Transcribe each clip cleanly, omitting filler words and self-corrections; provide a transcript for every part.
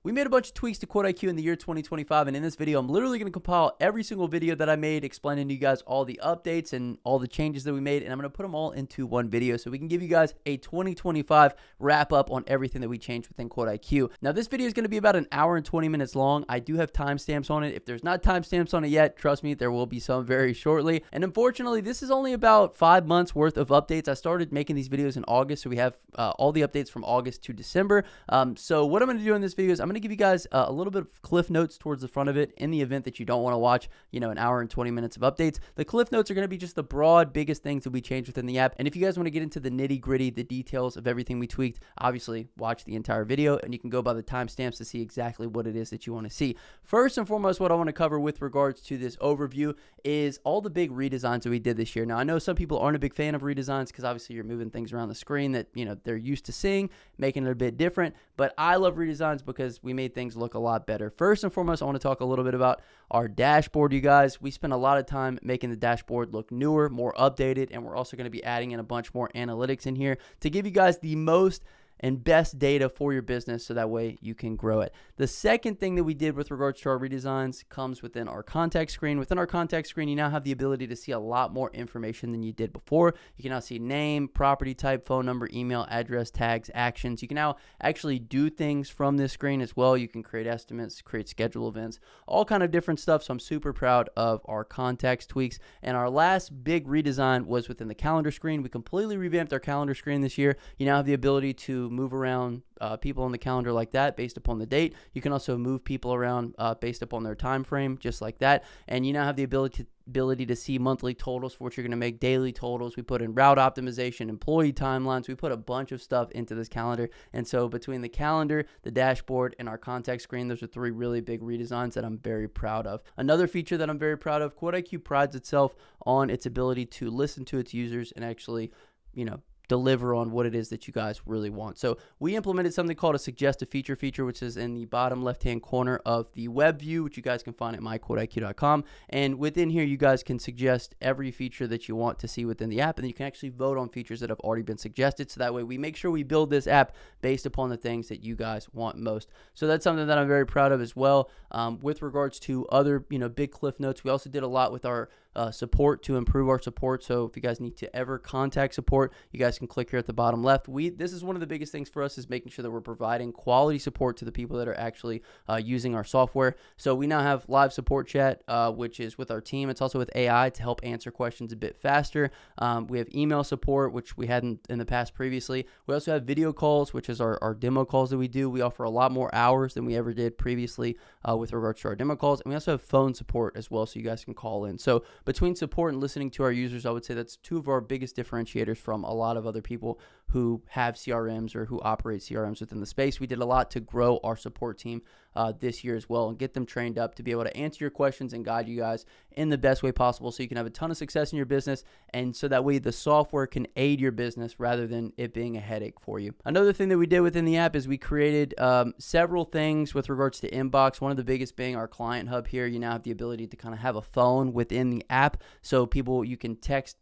We made a bunch of tweaks to QuoteIQ in the year 2025, and in this video, I'm literally going to compile every single video that I made explaining to you guys all the updates and all the changes that we made, and I'm going to put them all into one video so we can give you guys a 2025 wrap up on everything that we changed within QuoteIQ. Now, this video is going to be about an hour and 20 minutes long. I do have timestamps on it. If there's not timestamps on it yet, trust me, there will be some very shortly. And unfortunately, this is only about 5 months worth of updates. I started making these videos in August, so we have all the updates from August to December. So what I'm going to do in this video is I'm going to give you guys a little bit of cliff notes towards the front of it in the event that you don't want to watch, an hour and 20 minutes of updates. The cliff notes are going to be just the broad, biggest things that we changed within the app. And if you guys want to get into the nitty gritty, the details of everything we tweaked, obviously watch the entire video and you can go by the timestamps to see exactly what it is that you want to see. First and foremost, what I want to cover with regards to this overview is all the big redesigns that we did this year. Now, I know some people aren't a big fan of redesigns because obviously you're moving things around the screen that, they're used to seeing, making it a bit different. But I love redesigns because we made things look a lot better. First and foremost, I want to talk a little bit about our dashboard, you guys. We spent a lot of time making the dashboard look newer, more updated, and we're also going to be adding in a bunch more analytics in here to give you guys the most and best data for your business so that way you can grow it. The second thing that we did with regards to our redesigns comes within our contact screen. Within our contact screen, you now have the ability to see a lot more information than you did before. You can now see name, property type, phone number, email, address, tags, actions. You can now actually do things from this screen as well. You can create estimates, create schedule events, all kind of different stuff. So I'm super proud of our contacts tweaks. And our last big redesign was within the calendar screen. We completely revamped our calendar screen this year. You now have the ability to move around people on the calendar like that based upon the date. You can also move people around based upon their time frame, just like that. And you now have the ability to see monthly totals for what you're going to make, daily totals. We put in route optimization, employee timelines. We put a bunch of stuff into this calendar. And so between the calendar, the dashboard, and our contact screen, those are three really big redesigns that I'm very proud of. Another feature that I'm very proud of, QuoteIQ prides itself on its ability to listen to its users and actually, deliver on what it is that you guys really want. So we implemented something called a suggest a feature, which is in the bottom left-hand corner of the web view, which you guys can find at myquoteiq.com. And within here, you guys can suggest every feature that you want to see within the app, and you can actually vote on features that have already been suggested. So that way we make sure we build this app based upon the things that you guys want most. So that's something that I'm very proud of as well. With regards to other, big cliff notes, we also did a lot with our support to improve our support. So if you guys need to ever contact support, you guys can click here at the bottom left. This is one of the biggest things for us, is making sure that we're providing quality support to the people that are actually using our software. So we now have live support chat, which is with our team. It's also with AI to help answer questions a bit faster. We have email support, which we hadn't in the past previously. We also have video calls, which is our demo calls that we do. We offer a lot more hours than we ever did previously with regards to our demo calls. And we also have phone support as well, so you guys can call in. So between support and listening to our users, I would say that's two of our biggest differentiators from a lot of other people who have CRMs or who operate CRMs within the space. We did a lot to grow our support team this year as well and get them trained up to be able to answer your questions and guide you guys in the best way possible so you can have a ton of success in your business, and so that way the software can aid your business rather than it being a headache for you. Another thing that we did within the app is we created several things with regards to inbox. One of the biggest being our client hub here. You now have the ability to kind of have a phone within the app, so you can text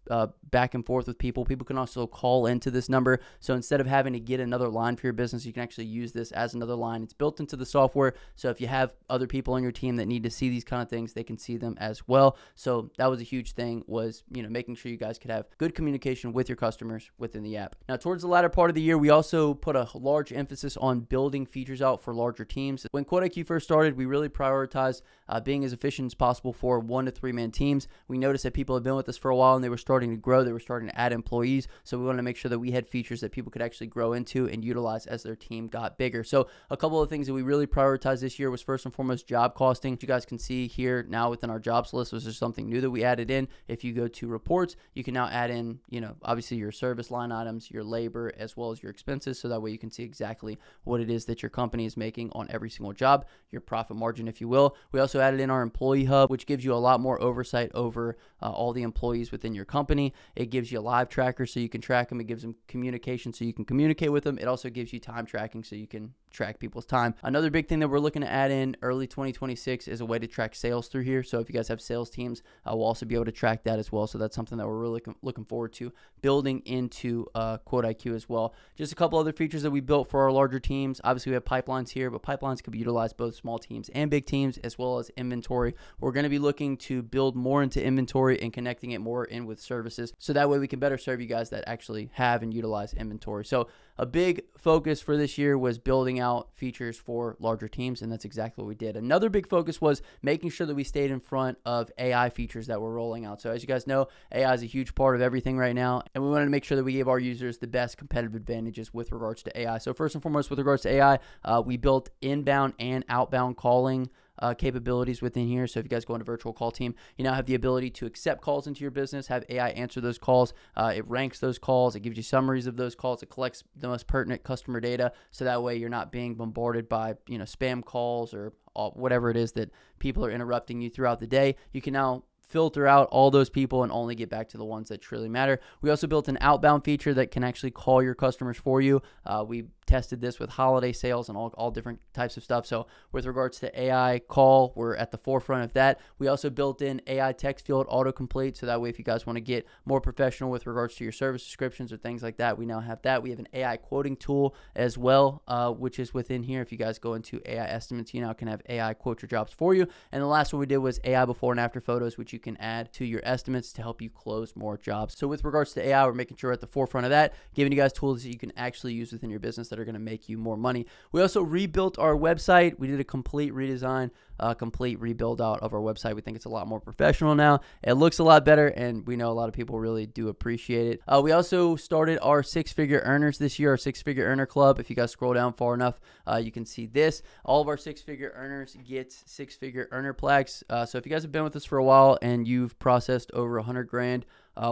back and forth with people. People can also call into this number. So instead of having to get another line for your business, you can actually use this as another line. It's built into the software. So if you have other people on your team that need to see these kind of things, they can see them as well. So that was a huge thing, was, making sure you guys could have good communication with your customers within the app. Now, towards the latter part of the year, we also put a large emphasis on building features out for larger teams. When QuoteIQ first started, we really prioritized being as efficient as possible for 1 to 3 man teams. We noticed that people have been with us for a while and they were starting to grow. They were starting to add employees. So we wanted to make sure that we had features that people could actually grow into and utilize as their team got bigger. So a couple of things that we really prioritized this year was first and foremost job costing. You guys can see here now within our jobs list, this is something new that we added in. If you go to reports, you can now add in, obviously your service line items, your labor, as well as your expenses. So that way you can see exactly what it is that your company is making on every single job, your profit margin, if you will. We also added in our employee hub, which gives you a lot more oversight over all the employees within your company. It gives you a live tracker so you can track them. It gives them communication communication so you can communicate with them. It also gives you time tracking so you can track people's time. Another big thing that we're looking to add in early 2026 is a way to track sales through here. So if you guys have sales teams, we'll also be able to track that as well. So that's something that we're really looking forward to building into QuoteIQ as well. Just a couple other features that we built for our larger teams. Obviously, we have pipelines here, but pipelines can be utilized both small teams and big teams, as well as inventory. We're going to be looking to build more into inventory and connecting it more in with services. So that way we can better serve you guys that actually have and utilize inventory. So a big focus for this year was building out features for larger teams, and that's exactly what we did. Another big focus was making sure that we stayed in front of AI features that we're rolling out. So as you guys know, AI is a huge part of everything right now, and we wanted to make sure that we gave our users the best competitive advantages with regards to AI. So first and foremost, with regards to AI, we built inbound and outbound calling capabilities within here. So if you guys go into virtual call team, you now have the ability to accept calls into your business, have AI answer those calls. It ranks those calls. It gives you summaries of those calls. It collects the most pertinent customer data. So that way you're not being bombarded by, spam calls or whatever it is that people are interrupting you throughout the day. You can now filter out all those people and only get back to the ones that truly matter. We also built an outbound feature that can actually call your customers for you. We tested this with holiday sales and all different types of stuff. So with regards to AI call, we're at the forefront of that. We also built in AI text field autocomplete. So that way, if you guys want to get more professional with regards to your service descriptions or things like that, we now have that. We have an AI quoting tool as well, which is within here. If you guys go into AI estimates, you now can have AI quote your jobs for you. And the last one we did was AI before and after photos, which you can add to your estimates to help you close more jobs. So with regards to AI, we're making sure we're at the forefront of that, giving you guys tools that you can actually use within your business that are going to make you more money. We also rebuilt our website. We did a complete redesign, complete rebuild out of our website. We think it's a lot more professional now. It looks a lot better, and we know a lot of people really do appreciate it. We also started our six-figure earners this year, our six-figure earner club. If you guys scroll down far enough, you can see this. All of our six-figure earners get six-figure earner plaques. So if you guys have been with us for a while and you've processed over 100 grand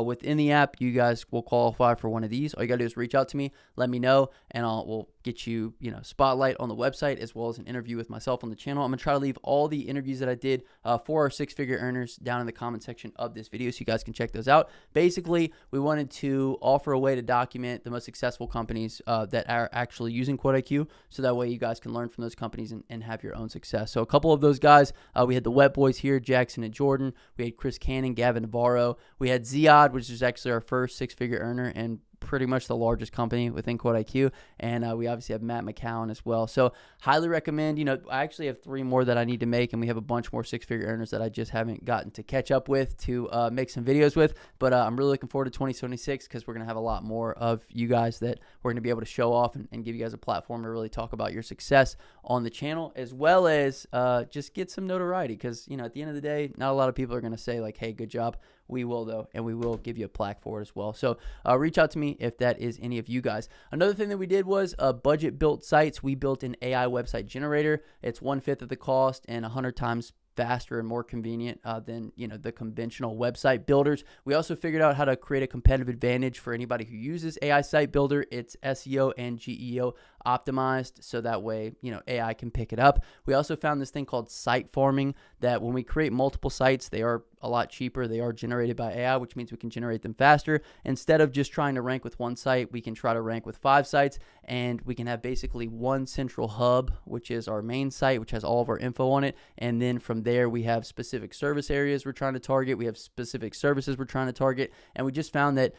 within the app, you guys will qualify for one of these. All you got to do is reach out to me, let me know, and we'll get you, spotlight on the website as well as an interview with myself on the channel. I'm going to try to leave all the interviews that I did for our six-figure earners down in the comment section of this video so you guys can check those out. Basically, we wanted to offer a way to document the most successful companies that are actually using QuoteIQ, so that way you guys can learn from those companies and have your own success. So a couple of those guys, we had the Wet Boys here, Jackson and Jordan. We had Chris Cannon, Gavin Navarro. We had Ziad, which is actually our first six-figure earner and pretty much the largest company within QuoteIQ, and we obviously have Matt McCown as well. So highly recommend. I actually have 3 more that I need to make, and we have a bunch more six-figure earners that I just haven't gotten to catch up with to make some videos with. But I'm really looking forward to 2026 because we're going to have a lot more of you guys that we're going to be able to show off and give you guys a platform to really talk about your success on the channel, as well as just get some notoriety because, at the end of the day, not a lot of people are going to say like, hey, good job. We will, though, and we will give you a plaque for it as well. So reach out to me if that is any of you guys. Another thing that we did was budget-built sites. We built an AI website generator. It's 1/5 of the cost and 100 times faster and more convenient than the conventional website builders. We also figured out how to create a competitive advantage for anybody who uses AI site builder. It's SEO and GEO optimized, so that way AI can pick it up. We also found this thing called site farming, that when we create multiple sites, they are a lot cheaper. They are generated by AI, which means we can generate them faster. Instead of just trying to rank with one site, we can try to rank with 5 sites, and we can have basically one central hub, which is our main site, which has all of our info on it. And then from there, we have specific service areas we're trying to target. We have specific services we're trying to target. And we just found that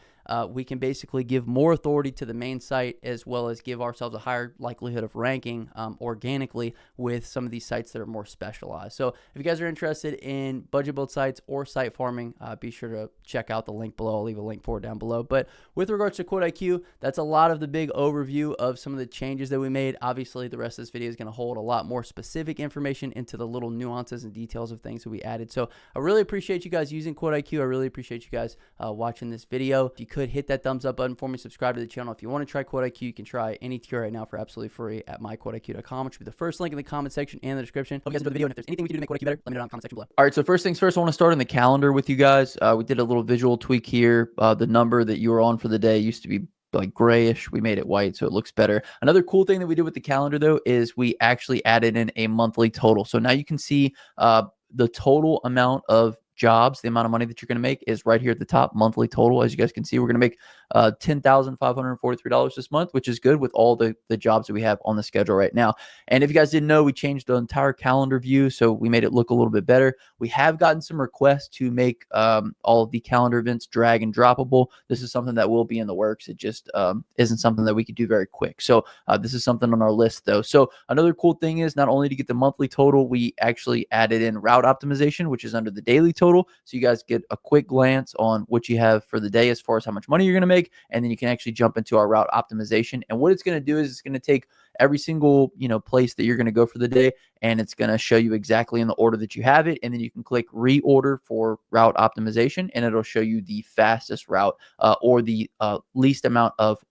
we can basically give more authority to the main site as well as give ourselves a higher likelihood of ranking organically with some of these sites that are more specialized. So if you guys are interested in budget build sites or site farming, be sure to check out the link below. I'll leave a link for it down below. But with regards to QuoteIQ, that's a lot of the big overview of some of the changes that we made. Obviously, the rest of this video is going to hold a lot more specific information into the little nuances and details of things that we added. So I really appreciate you guys using QuoteIQ. I really appreciate you guys watching this video. If you could hit that thumbs up button for me, subscribe to the channel. If you want to try QuoteIQ, you can try any tier right now for absolutely free at myquoteiq.com, which will be the first link in the comment section and the description. Hope you guys enjoyed the video, and if there's anything we can do to make QuoteIQ better, let me know in the comment section below. All right, so first things first, I want to start in the calendar with you guys. We did a little visual tweak here. The number that you were on for the day used to be like grayish. We made it white so it looks better. Another cool thing that we did with the calendar though is we actually added in a monthly total. So now you can see the total amount of jobs, the amount of money that you're going to make is right here at the top, monthly total. As you guys can see, we're going to make $10,543 this month, which is good with all the jobs that we have on the schedule right now. And if you guys didn't know, we changed the entire calendar view, so we made it look a little bit better. We have gotten some requests to make all of the calendar events drag and droppable. This is something that will be in the works. It just isn't something that we could do very quick. So this is something on our list though. So another cool thing is not only to get the monthly total, we actually added in route optimization, which is under the daily total. So you guys get a quick glance on what you have for the day as far as how much money you're going to make. And then you can actually jump into our route optimization. And what it's going to do is it's going to take every single, place that you're going to go for the day, and it's going to show you exactly in the order that you have it. And then you can click reorder for route optimization, and it'll show you the fastest route or the least amount of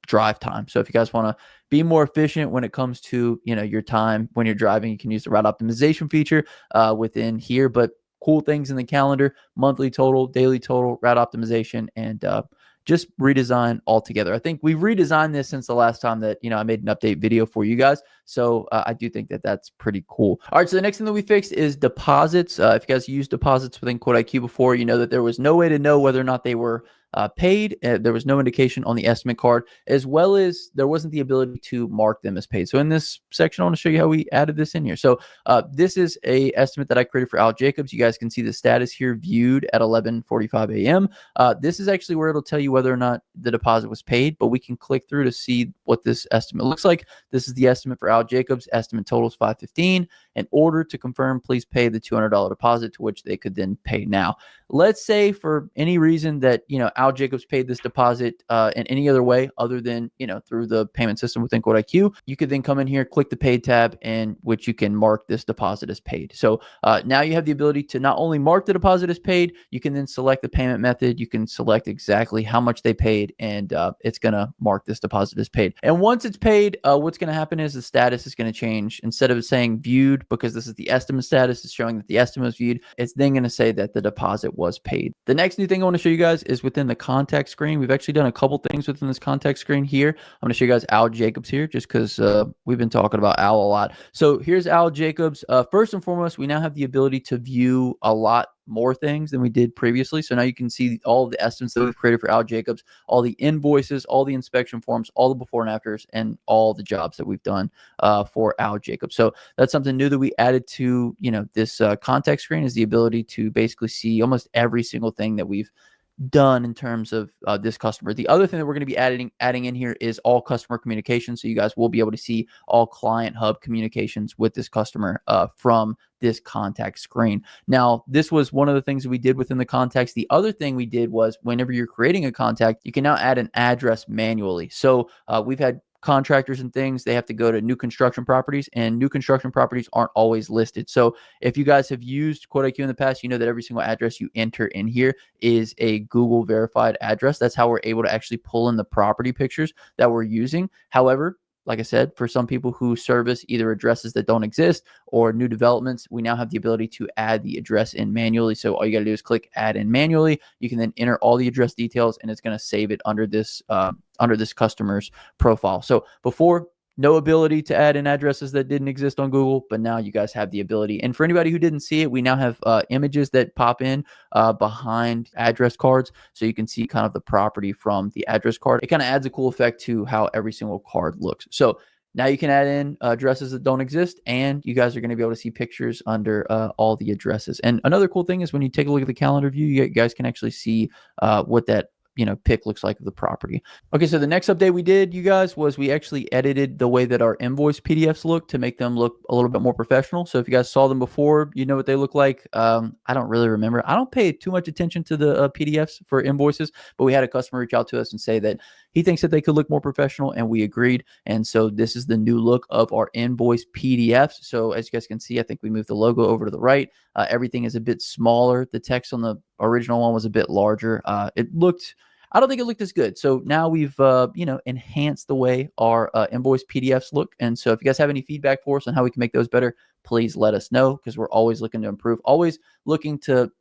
drive time. So if you guys want to be more efficient when it comes to, your time when you're driving, you can use the route optimization feature within here. But cool things in the calendar: monthly total, daily total, route optimization, and just redesign altogether. I think we've redesigned this since the last time that, I made an update video for you guys. So I do think that that's pretty cool. All right, so the next thing that we fixed is deposits. If you guys used deposits within QuoteIQ before, you know that there was no way to know whether or not they were paid. There was no indication on the estimate card, as well as there wasn't the ability to mark them as paid. So in this section, I want to show you how we added this in here. So this is a estimate that I created for Al Jacobs. You guys can see the status here viewed at 11:45 a.m. This is actually where it'll tell you whether or not the deposit was paid, but we can click through to see what this estimate looks like. This is the estimate for Al Jacobs. Estimate total is $515. In order to confirm, please pay the $200 deposit, to which they could then pay now. Let's say for any reason that, Al Jacobs paid this deposit in any other way other than, through the payment system within QuoteIQ, you could then come in here, click the paid tab, and which you can mark this deposit as paid. So now you have the ability to not only mark the deposit as paid, you can then select the payment method. You can select exactly how much they paid, and it's going to mark this deposit as paid. And once it's paid, what's going to happen is the status is going to change. Instead of saying viewed, because this is the estimate status, it's showing that the estimate was viewed, it's then going to say that the deposit was paid. The next new thing I want to show you guys is within the contact screen. We've actually done a couple things within this contact screen here. I'm going to show you guys Al Jacobs here, just because we've been talking about Al a lot. So here's Al Jacobs. First and foremost, we now have the ability to view a lot more things than we did previously. So now you can see all of the estimates that we've created for Al Jacobs, all the invoices, all the inspection forms, all the before and afters, and all the jobs that we've done for Al Jacobs. So that's something new that we added to, this contact screen, is the ability to basically see almost every single thing that we've done in terms of this customer. The other thing that we're going to be adding in here is all customer communication. So you guys will be able to see all client hub communications with this customer from this contact screen. Now, this was one of the things that we did within the contacts. The other thing we did was whenever you're creating a contact, you can now add an address manually. So we've had contractors and things, they have to go to new construction properties, and new construction properties aren't always listed. So if you guys have used QuoteIQ in the past, you know that every single address you enter in here is a Google verified address. That's how we're able to actually pull in the property pictures that we're using. However, like I said, for some people who service either addresses that don't exist or new developments, we now have the ability to add the address in manually. So all you got to do is click add in manually. You can then enter all the address details, and it's going to save it under this customer's profile. So before, no ability to add in addresses that didn't exist on Google, but now you guys have the ability. And for anybody who didn't see it, we now have images that pop in behind address cards, so you can see kind of the property from the address card. It kind of adds a cool effect to how every single card looks. So now you can add in addresses that don't exist, and you guys are going to be able to see pictures under all the addresses. And another cool thing is when you take a look at the calendar view, you guys can actually see what that pic looks like of the property. Okay, so the next update we did, you guys, was we actually edited the way that our invoice PDFs look to make them look a little bit more professional. So if you guys saw them before, you know what they look like. I don't really remember. I don't pay too much attention to the PDFs for invoices, but we had a customer reach out to us and say that he thinks that they could look more professional, and we agreed. And so this is the new look of our invoice PDFs. So as you guys can see, I think we moved the logo over to the right. Everything is a bit smaller. The text on the original one was a bit larger. I don't think it looked as good. So now we've, enhanced the way our invoice PDFs look. And so if you guys have any feedback for us on how we can make those better, please let us know, because we're always looking to improve, always looking to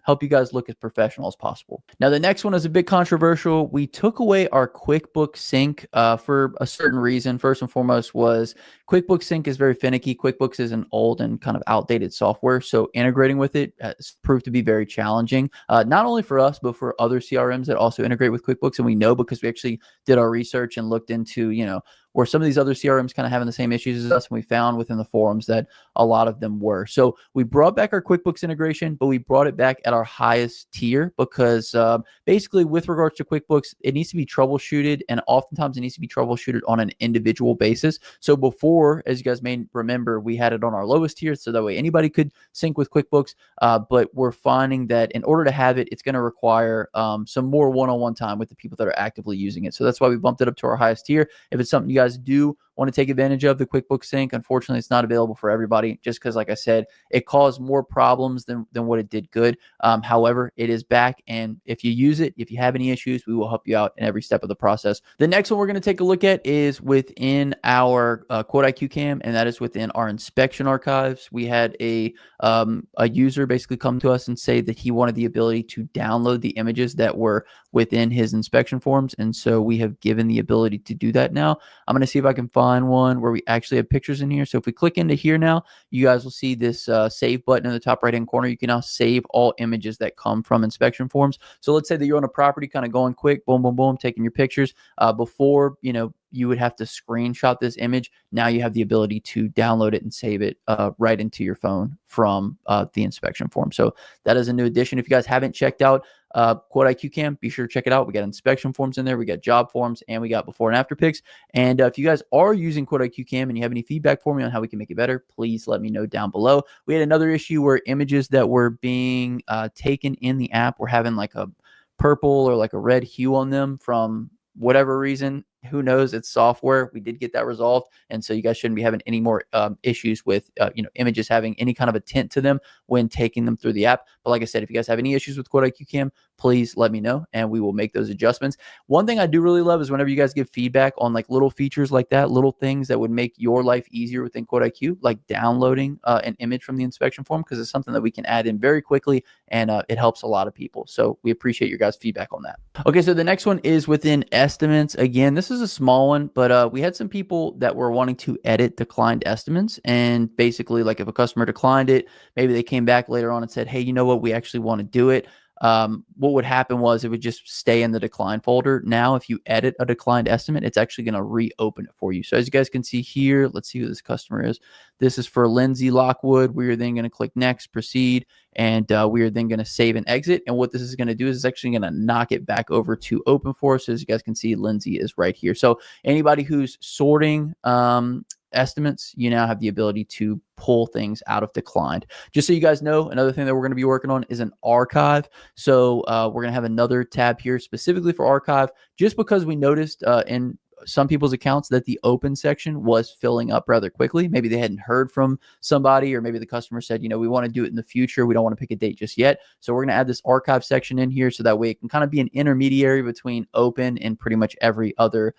help you guys look as professional as possible. Now, the next one is a bit controversial. We took away our QuickBooks sync for a certain reason. First and foremost was QuickBooks Sync is very finicky. QuickBooks is an old and kind of outdated software, so integrating with it has proved to be very challenging, not only for us, but for other CRMs that also integrate with QuickBooks. And we know because we actually did our research and looked into, where some of these other CRMs kind of having the same issues as us, and we found within the forums that a lot of them were. So we brought back our QuickBooks integration, but we brought it back at our highest tier because basically with regards to QuickBooks, it needs to be troubleshooted, and oftentimes it needs to be troubleshooted on an individual basis. So before, as you guys may remember, we had it on our lowest tier, so that way anybody could sync with QuickBooks, but we're finding that in order to have it, it's going to require some more one-on-one time with the people that are actively using it. So that's why we bumped it up to our highest tier. If it's something you guys do want to take advantage of, the QuickBooks Sync, unfortunately, it's not available for everybody just because, like I said, it caused more problems than what it did good. However, it is back, and if you use it, if you have any issues, we will help you out in every step of the process. The next one we're going to take a look at is within our QuoteIQ cam, and that is within our inspection archives. We had a user basically come to us and say that he wanted the ability to download the images that were within his inspection forms, and so we have given the ability to do that now. I'm going to see if I can find one where we actually have pictures in here. So if we click into here now, you guys will see this save button in the top right hand corner. You can now save all images that come from inspection forms. So let's say that you're on a property kind of going quick, boom, boom, boom, taking your pictures. Before, you would have to screenshot this image. Now you have the ability to download it and save it right into your phone from the inspection form. So that is a new addition. If you guys haven't checked out QuoteIQ Cam, be sure to check it out. We got inspection forms in there, we got job forms, and we got before and after pics. And if you guys are using QuoteIQ Cam and you have any feedback for me on how we can make it better, please let me know down below. We had another issue where images that were being taken in the app were having like a purple or like a red hue on them from whatever reason. Who knows? It's software. We did get that resolved, and so you guys shouldn't be having any more issues with images having any kind of a tint to them when taking them through the app. But like I said, if you guys have any issues with QuoteIQ Cam, please let me know and we will make those adjustments. One thing I do really love is whenever you guys give feedback on like little features like that, little things that would make your life easier within QuoteIQ, like downloading an image from the inspection form, because it's something that we can add in very quickly, and it helps a lot of people. So we appreciate your guys' feedback on that. Okay, so the next one is within estimates. Again, this is a small one, but we had some people that were wanting to edit declined estimates, and basically, like, if a customer declined it, maybe they came back later on and said, hey, you know what, we actually want to do it. What would happen was it would just stay in the decline folder. Now, if you edit a declined estimate, it's actually going to reopen it for you. So as you guys can see here, let's see who this customer is. This is for Lindsay Lockwood. We are then going to click next, proceed, and we are then going to save and exit. And what this is going to do is it's actually going to knock it back over to open for us. So as you guys can see, Lindsay is right here. So anybody who's sorting estimates, you now have the ability to pull things out of declined. Just so you guys know, another thing that we're going to be working on is an archive. So we're going to have another tab here specifically for archive, just because we noticed in some people's accounts that the open section was filling up rather quickly. Maybe they hadn't heard from somebody, or maybe the customer said, we want to do it in the future. We don't want to pick a date just yet. So we're going to add this archive section in here, so that way it can kind of be an intermediary between open and pretty much every other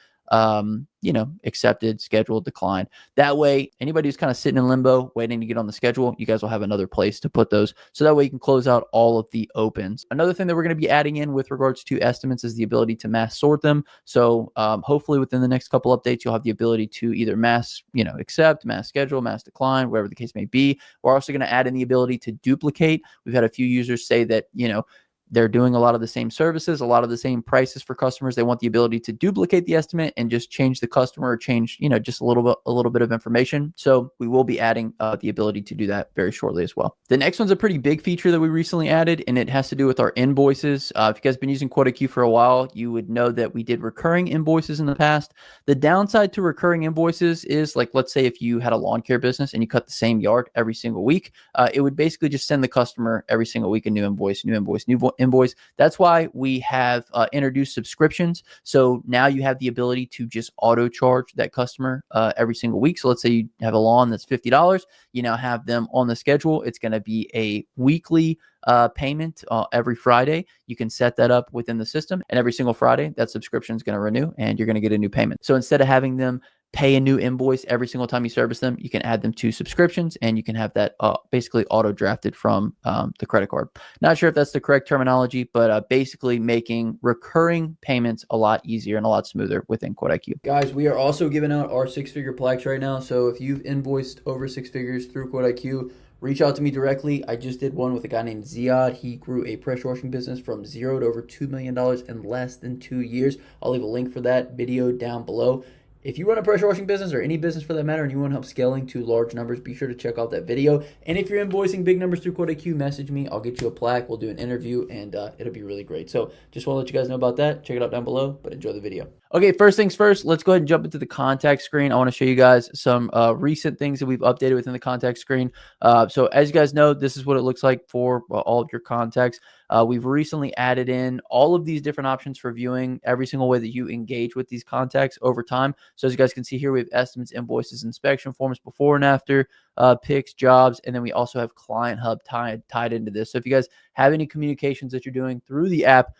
accepted, scheduled, declined. That way, anybody who's kind of sitting in limbo, waiting to get on the schedule, you guys will have another place to put those. So that way you can close out all of the opens. Another thing that we're going to be adding in with regards to estimates is the ability to mass sort them. So hopefully within the next couple updates, you'll have the ability to either mass, accept, mass schedule, mass decline, whatever the case may be. We're also going to add in the ability to duplicate. We've had a few users say that, they're doing a lot of the same services, a lot of the same prices for customers. They want the ability to duplicate the estimate and just change the customer, or change, just a little bit of information. So we will be adding the ability to do that very shortly as well. The next one's a pretty big feature that we recently added, and it has to do with our invoices. If you guys have been using QuoteIQ for a while, you would know that we did recurring invoices in the past. The downside to recurring invoices is, like, let's say if you had a lawn care business and you cut the same yard every single week, it would basically just send the customer every single week a new invoice, new invoice. That's why we have introduced subscriptions. So now you have the ability to just auto charge that customer every single week. So let's say you have a lawn that's $50. You now have them on the schedule. It's going to be a weekly payment every Friday. You can set that up within the system, and every single Friday that subscription is going to renew and you're going to get a new payment. So instead of having them pay a new invoice every single time you service them. You can add them to subscriptions, and you can have that basically auto drafted from the credit card. Not sure if that's the correct terminology, but basically making recurring payments a lot easier and a lot smoother within QuoteIQ. Guys, we are also giving out our 6-figure plaques right now. So if you've invoiced over 6 figures through QuoteIQ, reach out to me directly. I just did one with a guy named Ziad. He grew a pressure washing business from 0 to over $2 million in less than 2 years. I'll leave a link for that video down below. If you run a pressure washing business, or any business for that matter, and you want help scaling to large numbers, be sure to check out that video. And if you're invoicing big numbers through QuoteIQ, message me. I'll get you a plaque. We'll do an interview, and it'll be really great. So just want to let you guys know about that. Check it out down below, but enjoy the video. Okay, first things first, let's go ahead and jump into the contact screen. I want to show you guys some recent things that we've updated within the contact screen. So as you guys know, this is what it looks like for all of your contacts. We've recently added in all of these different options for viewing every single way that you engage with these contacts over time. So as you guys can see here, we have estimates, invoices, inspection forms, before and after, picks, jobs, and then we also have Client Hub tied into this. So if you guys have any communications that you're doing through the app,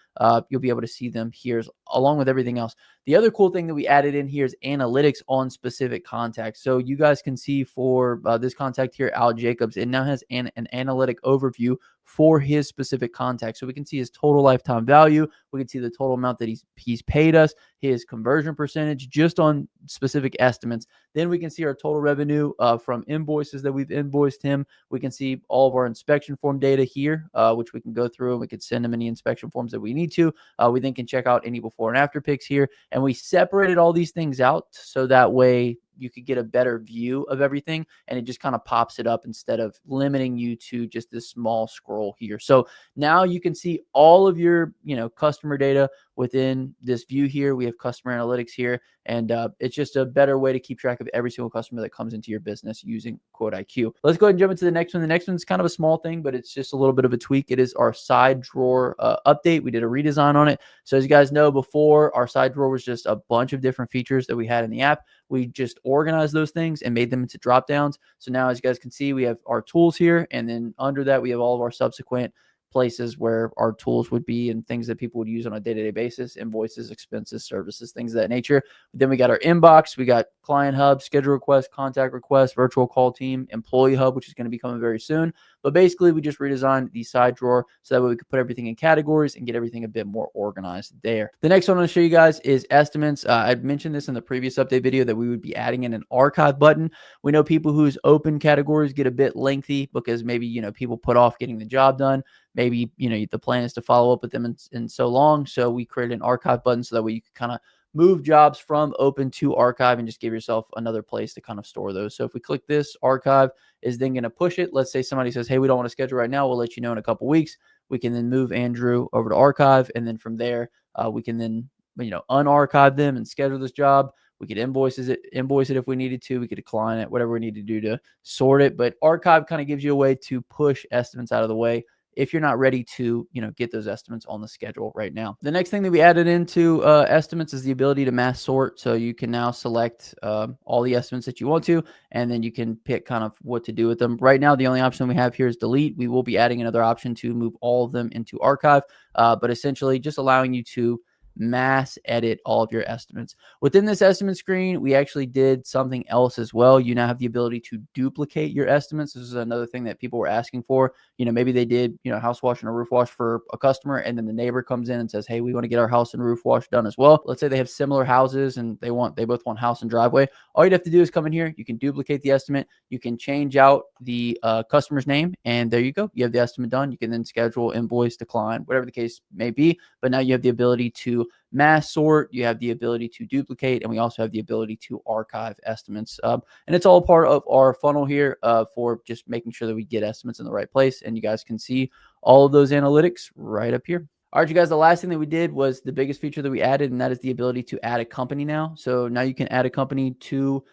you'll be able to see them here along with everything else. The other cool thing that we added in here is analytics on specific contacts. So you guys can see for this contact here, Al Jacobs, it now has an analytic overview for his specific contact. So we can see his total lifetime value. We can see the total amount that he's paid us, his conversion percentage just on specific estimates. Then we can see our total revenue from invoices that we've invoiced him. We can see all of our inspection form data here, which we can go through, and we can send him any inspection forms that we need to. We then can check out any before and after pics here. And we separated all these things out so that way you could get a better view of everything, and it just kind of pops it up instead of limiting you to just this small scroll here. So now you can see all of your, customer data within this view here. We have customer analytics here, and it's just a better way to keep track of every single customer that comes into your business using QuoteIQ. Let's go ahead and jump into the next one. The next one's kind of a small thing, but it's just a little bit of a tweak. It is our side drawer update. We did a redesign on it. So as you guys know, before, our side drawer was just a bunch of different features that we had in the app. We just organized those things and made them into drop downs. So now, as you guys can see, we have our tools here, and then under that we have all of our subsequent places where our tools would be and things that people would use on a day-to-day basis: invoices, expenses, services, things of that nature. Then we got our inbox, we got Client Hub, schedule request, contact request, virtual call team, employee hub, which is going to be coming very soon. But basically, we just redesigned the side drawer so that way we could put everything in categories and get everything a bit more organized there. The next one I'm going to show you guys is estimates. I'd mentioned this in the previous update video that we would be adding in an archive button. We know people whose open categories get a bit lengthy because maybe, people put off getting the job done. Maybe, the plan is to follow up with them in so long. So we created an archive button so that way you can kind of move jobs from open to archive and just give yourself another place to kind of store those. So if we click this, archive is then going to push it. Let's say somebody says, hey, we don't want to schedule right now. We'll let you know in a couple weeks. We can then move Andrew over to archive. And then from there, we can then, unarchive them and schedule this job. We could invoice it if we needed to. We could decline it, whatever we need to do to sort it. But archive kind of gives you a way to push estimates out of the way if you're not ready to, get those estimates on the schedule right now. The next thing that we added into estimates is the ability to mass sort. So you can now select all the estimates that you want to, and then you can pick kind of what to do with them. Right now, the only option we have here is delete. We will be adding another option to move all of them into archive, but essentially just allowing you to mass edit all of your estimates. Within this estimate screen, we actually did something else as well. You now have the ability to duplicate your estimates. This is another thing that people were asking for. Maybe they did, house wash and a roof wash for a customer, and then the neighbor comes in and says, hey, we want to get our house and roof wash done as well. Let's say they have similar houses and they both want house and driveway. All you'd have to do is come in here. You can duplicate the estimate. You can change out the customer's name, and there you go. You have the estimate done. You can then schedule, invoice, decline, whatever the case may be. But now you have the ability to mass sort, you have the ability to duplicate, and we also have the ability to archive estimates. And it's all part of our funnel here for just making sure that we get estimates in the right place. And you guys can see all of those analytics right up here. All right, you guys, the last thing that we did was the biggest feature that we added, and that is the ability to add a company now. So now you can add a company to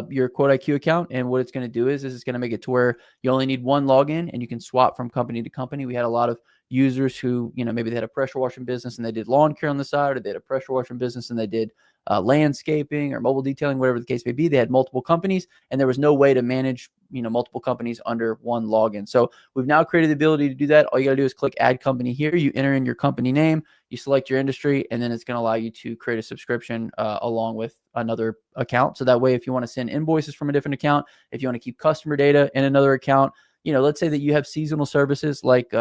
your QuoteIQ account, and what it's going to do is it's going to make it to where you only need one login and you can swap from company to company. We had a lot of users who, maybe they had a pressure washing business and they did lawn care on the side, or they had a pressure washing business and they did landscaping or mobile detailing, whatever the case may be. They had multiple companies, and there was no way to manage multiple companies under one login. So we've now created the ability to do that. All you got to do is click add company here. You enter in your company name, you select your industry, and then it's going to allow you to create a subscription along with another account. So that way, if you want to send invoices from a different account, if you want to keep customer data in another account, let's say that you have seasonal services like,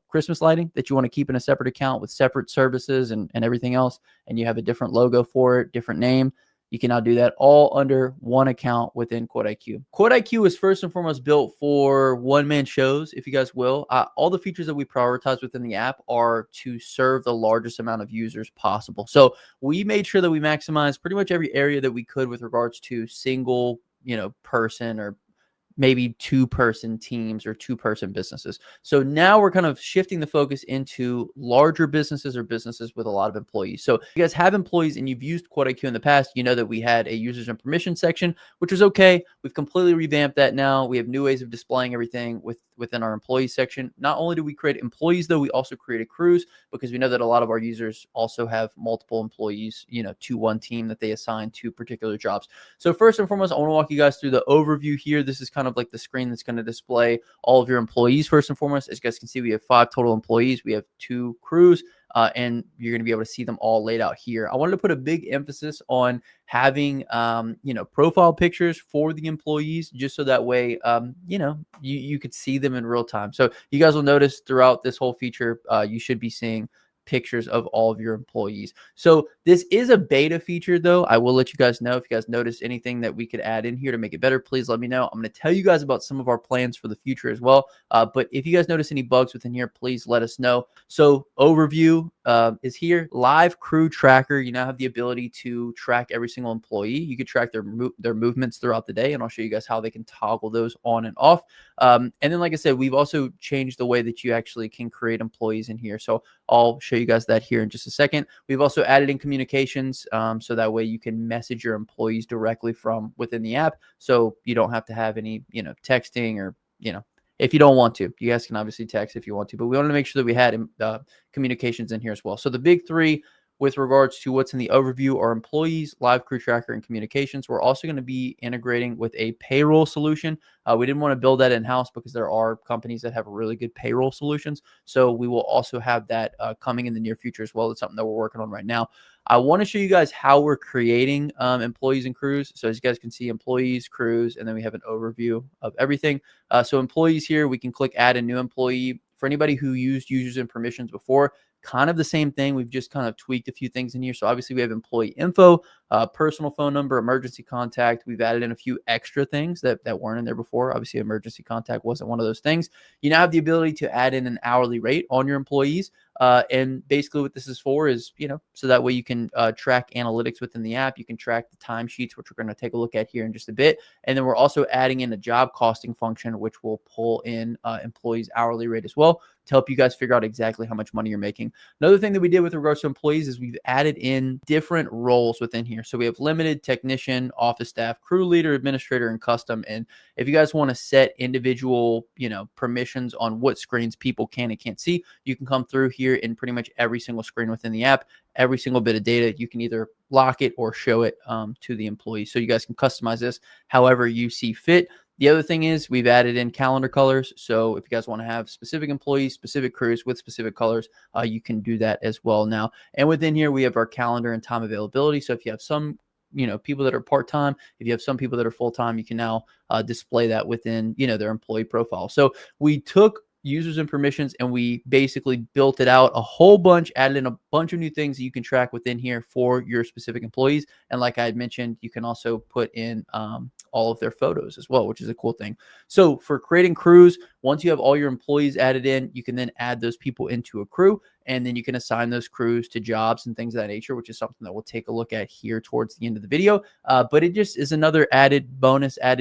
Christmas lighting that you want to keep in a separate account with separate services and everything else, and you have a different logo for it, different name. You can now do that all under one account within QuoteIQ. QuoteIQ is first and foremost built for one-man shows, if you guys will. All the features that we prioritize within the app are to serve the largest amount of users possible. So we made sure that we maximize pretty much every area that we could with regards to single, person or maybe two-person teams or two-person businesses. So now we're kind of shifting the focus into larger businesses or businesses with a lot of employees. So if you guys have employees and you've used QuoteIQ in the past, you know that we had a users and permission section, which was okay. We've completely revamped that now. We have new ways of displaying everything within our employees section. Not only do we create employees, though, we also created crews, because we know that a lot of our users also have multiple employees, to one team that they assign to particular jobs. So first and foremost, I want to walk you guys through the overview here. This is kind of like the screen that's going to display all of your employees first and foremost. As you guys can see, we have 5 total employees. We have 2 crews, and you're going to be able to see them all laid out here. I wanted to put a big emphasis on having, profile pictures for the employees, just so that way, you could see them in real time. So you guys will notice throughout this whole feature, you should be seeing pictures of all of your employees. So this is a beta feature, though. I will let you guys know if you guys notice anything that we could add in here to make it better. Please let me know. I'm going to tell you guys about some of our plans for the future as well. But if you guys notice any bugs within here, please let us know. So overview is here. Live crew tracker. You now have the ability to track every single employee. You can track their movements throughout the day, and I'll show you guys how they can toggle those on and off. And then, like I said, we've also changed the way that you actually can create employees in here. So I'll show you guys that here in just a second. We've also added in communications, so that way you can message your employees directly from within the app. So you don't have to have any, texting or, if you don't want to. You guys can obviously text if you want to, but we want to make sure that we had communications in here as well. So the big 3 with regards to what's in the overview are employees, live crew tracker, and communications. We're also going to be integrating with a payroll solution. We didn't want to build that in-house because there are companies that have really good payroll solutions. So we will also have that coming in the near future as well. It's something that we're working on right now. I want to show you guys how we're creating employees and crews. So as you guys can see, employees, crews, and then we have an overview of everything. So employees here, we can click add a new employee. For anybody who used users and permissions before, kind of the same thing. We've just kind of tweaked a few things in here. So obviously we have employee info, personal phone number, emergency contact. We've added in a few extra things that weren't in there before. Obviously emergency contact wasn't one of those things. You now have the ability to add in an hourly rate on your employees. And basically what this is for is, so that way you can track analytics within the app. You can track the timesheets, which we're going to take a look at here in just a bit. And then we're also adding in a job costing function, which will pull in employees' hourly rate as well to help you guys figure out exactly how much money you're making. Another thing that we did with regards to employees is we've added in different roles within here. So we have limited, technician, office staff, crew leader, administrator, and custom. And if you guys want to set individual, permissions on what screens people can and can't see, you can come through here in pretty much every single screen within the app. Every single bit of data, you can either lock it or show it to the employee. So you guys can customize this however you see fit. The other thing is we've added in calendar colors. So if you guys want to have specific employees, specific crews with specific colors, you can do that as well now. And within here, we have our calendar and time availability. So if you have some, people that are part-time, if you have some people that are full-time, you can now display that within, their employee profile. So we took users and permissions and we basically built it out a whole bunch, added in a bunch of new things that you can track within here for your specific employees. And like I had mentioned, you can also put in all of their photos as well, which is a cool thing. So for creating crews, once you have all your employees added in, you can then add those people into a crew, and then you can assign those crews to jobs and things of that nature, which is something that we'll take a look at here towards the end of the video. But it just is another added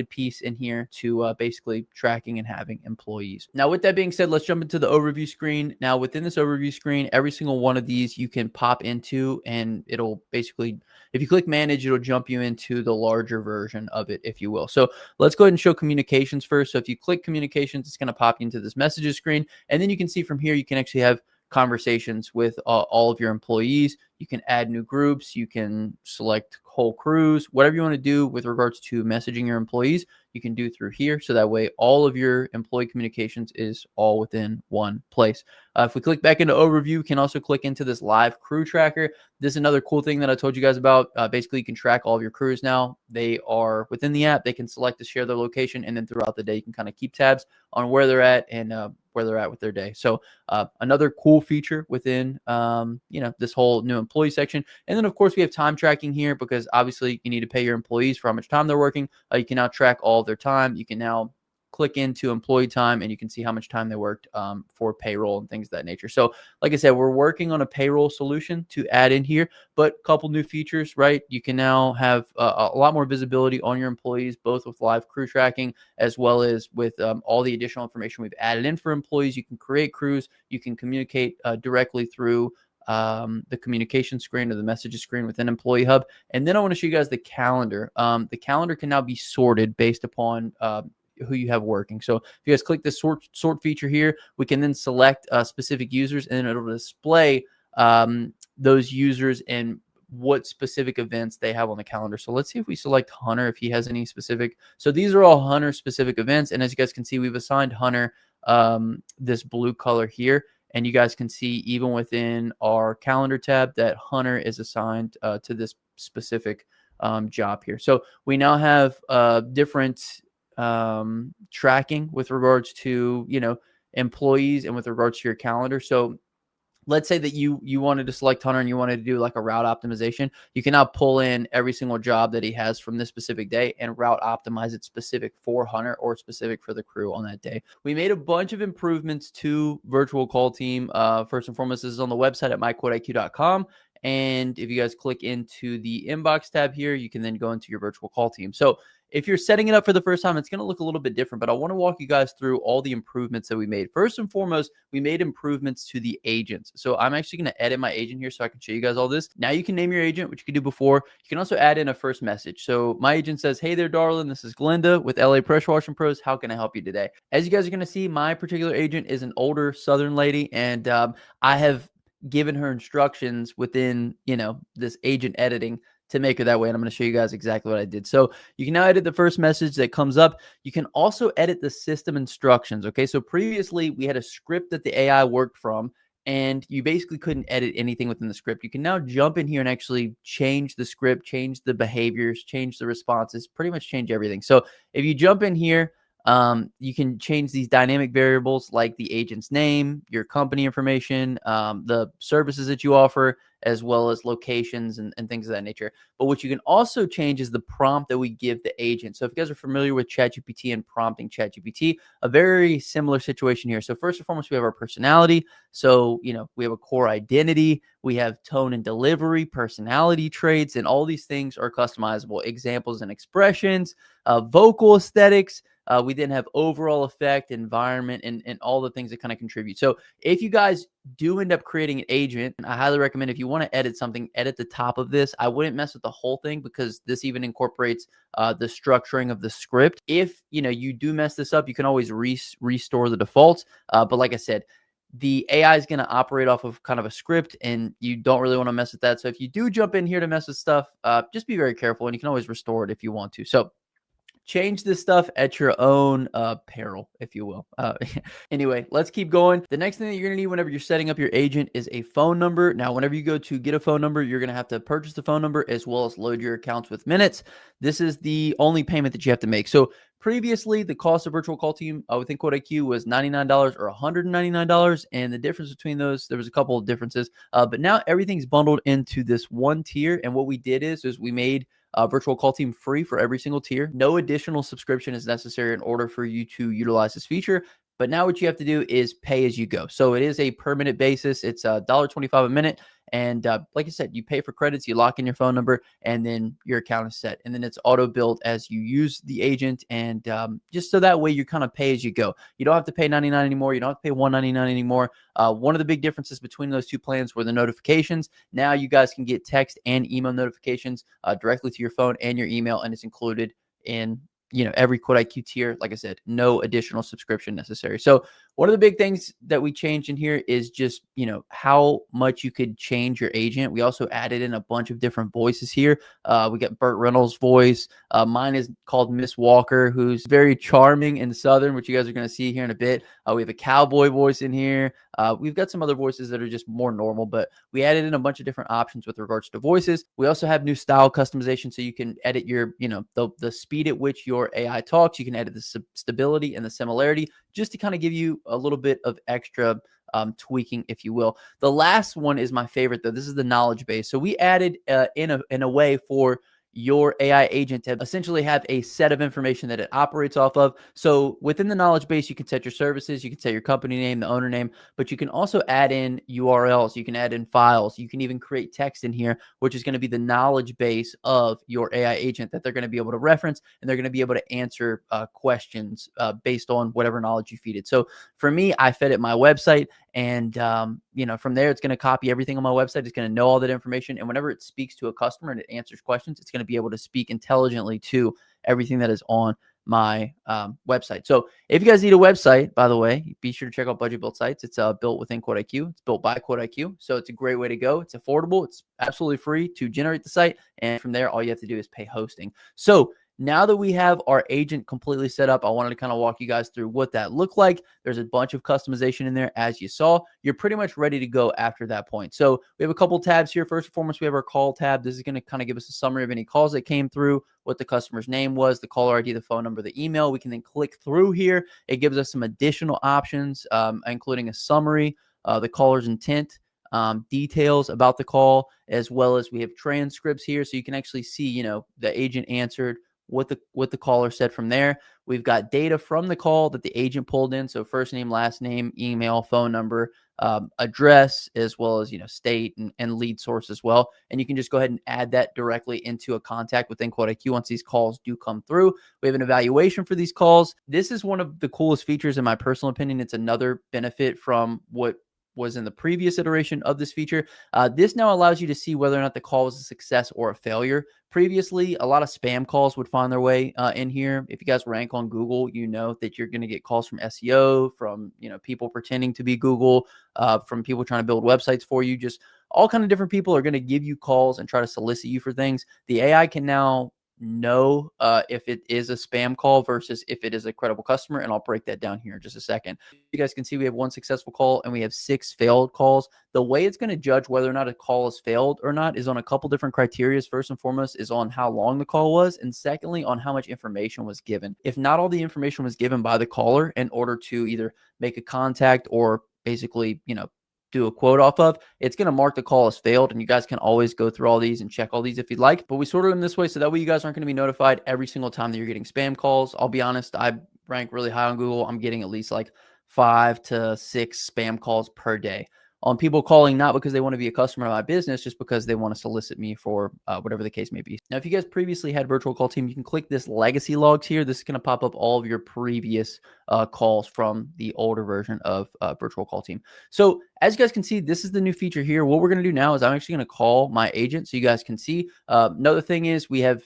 piece in here to basically tracking and having employees. Now, with that being said, let's jump into the overview screen. Now, within this overview screen, every single one of these you can pop into, and it'll basically, if you click manage, it'll jump you into the larger version of it, if you will. So let's go ahead and show communications first. So if you click communications, it's going to pop you into this messages screen. And then you can see from here, you can actually have conversations with all of your employees. You can add new groups. You can select whole crews, whatever you want to do with regards to messaging your employees, you can do through here. So that way, all of your employee communications is all within one place. If we click back into overview, we can also click into this live crew tracker. This is another cool thing that I told you guys about. Basically, you can track all of your crews now. They are within the app. They can select to share their location, and then throughout the day, you can kind of keep tabs on where they're at and where they're at with their day. So another cool feature within this whole new employee section. And then of course we have time tracking here, because obviously you need to pay your employees for how much time they're working. You can now track all of their time. You can now click into employee time and you can see how much time they worked for payroll and things of that nature. So like I said, we're working on a payroll solution to add in here, but a couple new features, right? You can now have a lot more visibility on your employees, both with live crew tracking as well as with all the additional information we've added in for employees. You can create crews. You can communicate directly through the communication screen or the messages screen within Employee Hub. And then I want to show you guys the calendar. The calendar can now be sorted based upon who you have working. So if you guys click this sort feature here, we can then select specific users, and it'll display those users and what specific events they have on the calendar. So let's see if we select Hunter, if he has any specific. So these are all Hunter specific events. And as you guys can see, we've assigned Hunter this blue color here. And you guys can see even within our calendar tab that Hunter is assigned to this specific job here. So we now have different tracking with regards to, employees and with regards to your calendar. So let's say that you wanted to select Hunter and you wanted to do like a route optimization. You can now pull in every single job that he has from this specific day and route optimize it specific for Hunter or specific for the crew on that day. We made a bunch of improvements to Virtual Call Team. First and foremost, this is on the website at myquoteiq.com. And if you guys click into the inbox tab here, you can then go into your Virtual Call Team. So if you're setting it up for the first time, it's going to look a little bit different, but I want to walk you guys through all the improvements that we made. First and foremost, we made improvements to the agents. So I'm actually going to edit my agent here so I can show you guys all this. Now you can name your agent, which you could do before. You can also add in a first message. So my agent says, "Hey there, darling. This is Glenda with LA Pressure Washing Pros. How can I help you today?" As you guys are going to see, my particular agent is an older Southern lady, and I have given her instructions within, this agent editing to make her that way. And I'm going to show you guys exactly what I did. So you can now edit the first message that comes up. You can also edit the system instructions. Okay. So previously we had a script that the AI worked from, and you basically couldn't edit anything within the script. You can now jump in here and actually change the script, change the behaviors, change the responses, pretty much change everything. So if you jump in here, you can change these dynamic variables like the agent's name, your company information, the services that you offer, as well as locations and things of that nature. But what you can also change is the prompt that we give the agent. So if you guys are familiar with ChatGPT and prompting ChatGPT, a very similar situation here. So first and foremost, we have our personality. So, we have a core identity, we have tone and delivery, personality traits, and all these things are customizable. Examples and expressions, vocal aesthetics. We then have overall effect, environment, and all the things that kind of contribute. So if you guys do end up creating an agent, I highly recommend, if you want to edit something, edit the top of this. I wouldn't mess with the whole thing, because this even incorporates the structuring of the script. If you do mess this up, you can always restore the defaults. But like I said, the AI is going to operate off of kind of a script, and you don't really want to mess with that. So if you do jump in here to mess with stuff, just be very careful, and you can always restore it if you want to. So change this stuff at your own peril, if you will. Anyway, let's keep going. The next thing that you're going to need whenever you're setting up your agent is a phone number. Now, whenever you go to get a phone number, you're going to have to purchase the phone number as well as load your accounts with minutes. This is the only payment that you have to make. So previously, the cost of Virtual Call Team within QuoteIQ was $99 or $199. And the difference between those, there was a couple of differences. But now everything's bundled into this one tier. And what we did is we made Virtual Call Team free for every single tier. No additional subscription is necessary in order for you to utilize this feature. But now what you have to do is pay as you go. So it is a per minute basis. It's $1.25 a minute. And like I said, you pay for credits, you lock in your phone number, and then your account is set. And then it's auto billed as you use the agent. And just so that way you kind of pay as you go. You don't have to pay $99 anymore. You don't have to pay $199 anymore. One of the big differences between those two plans were the notifications. Now you guys can get text and email notifications directly to your phone and your email, and it's included in every QuoteIQ tier. Like I said, no additional subscription necessary. So One of the big things that we changed in here is just, how much you could change your agent. We also added in a bunch of different voices here. We got Burt Reynolds' voice. Mine is called Miss Walker, who's very charming and Southern, which you guys are going to see here in a bit. We have a cowboy voice in here. We've got some other voices that are just more normal, but we added in a bunch of different options with regards to voices. We also have new style customization, so you can edit your, the speed at which your AI talks. You can edit the stability and the similarity, just to kind of give you a little bit of extra tweaking, if you will. The last one is my favorite, though. This is the knowledge base. So we added in a way for your AI agent to essentially have a set of information that it operates off of. So within the knowledge base, you can set your services, you can set your company name, the owner name, but you can also add in URLs, you can add in files, you can even create text in here, which is going to be the knowledge base of your AI agent that they're going to be able to reference, and they're going to be able to answer questions based on whatever knowledge you feed it. So for me, I fed it my website, and from there, it's going to copy everything on my website. It's going to know all that information, and whenever it speaks to a customer and it answers questions, it's going to be able to speak intelligently to everything that is on my website. So if you guys need a website, by the way, be sure to check out Budget Built Sites. It's built within QuoteIQ. It's built by QuoteIQ, so it's a great way to go. It's affordable. It's absolutely free to generate the site, and from there, all you have to do is pay hosting. So now that we have our agent completely set up, I wanted to kind of walk you guys through what that looked like. There's a bunch of customization in there, as you saw. You're pretty much ready to go after that point. So we have a couple tabs here. First and foremost, we have our call tab. This is going to kind of give us a summary of any calls that came through, what the customer's name was, the caller ID, the phone number, the email. We can then click through here. It gives us some additional options, including a summary, the caller's intent, details about the call, as well as we have transcripts here. So you can actually see, the agent answered, what the caller said from there. We've got data from the call that the agent pulled in. So first name, last name, email, phone number, address, as well as, state and lead source as well. And you can just go ahead and add that directly into a contact within QuoteIQ once these calls do come through. We have an evaluation for these calls. This is one of the coolest features in my personal opinion. It's another benefit from what was in the previous iteration of this feature. This now allows you to see whether or not the call was a success or a failure. Previously, a lot of spam calls would find their way in here. If you guys rank on Google, you know that you're going to get calls from SEO, from people pretending to be Google, from people trying to build websites for you. Just all kind of different people are going to give you calls and try to solicit you for things. The AI can now know if it is a spam call versus if it is a credible customer, and I'll break that down here in just a second. You guys can see we have one successful call and we have 6 failed calls. The way it's going to judge whether or not a call is failed or not is on a couple different criteria. First and foremost is on how long the call was, and secondly on how much information was given. If not all the information was given by the caller in order to either make a contact or basically do a quote off of, it's going to mark the call as failed. And you guys can always go through all these and check all these if you'd like, but we sorted them this way so that way you guys aren't going to be notified every single time that you're getting spam calls. I'll be honest, I rank really high on Google. I'm getting at least like 5 to 6 spam calls per day on people calling not because they want to be a customer of my business, just because they want to solicit me for whatever the case may be. Now, if you guys previously had Virtual Call Team, you can click this legacy logs here. This is going to pop up all of your previous calls from the older version of Virtual Call Team. So as you guys can see, this is the new feature here. What we're going to do now is I'm actually going to call my agent so you guys can see. Another thing is we have,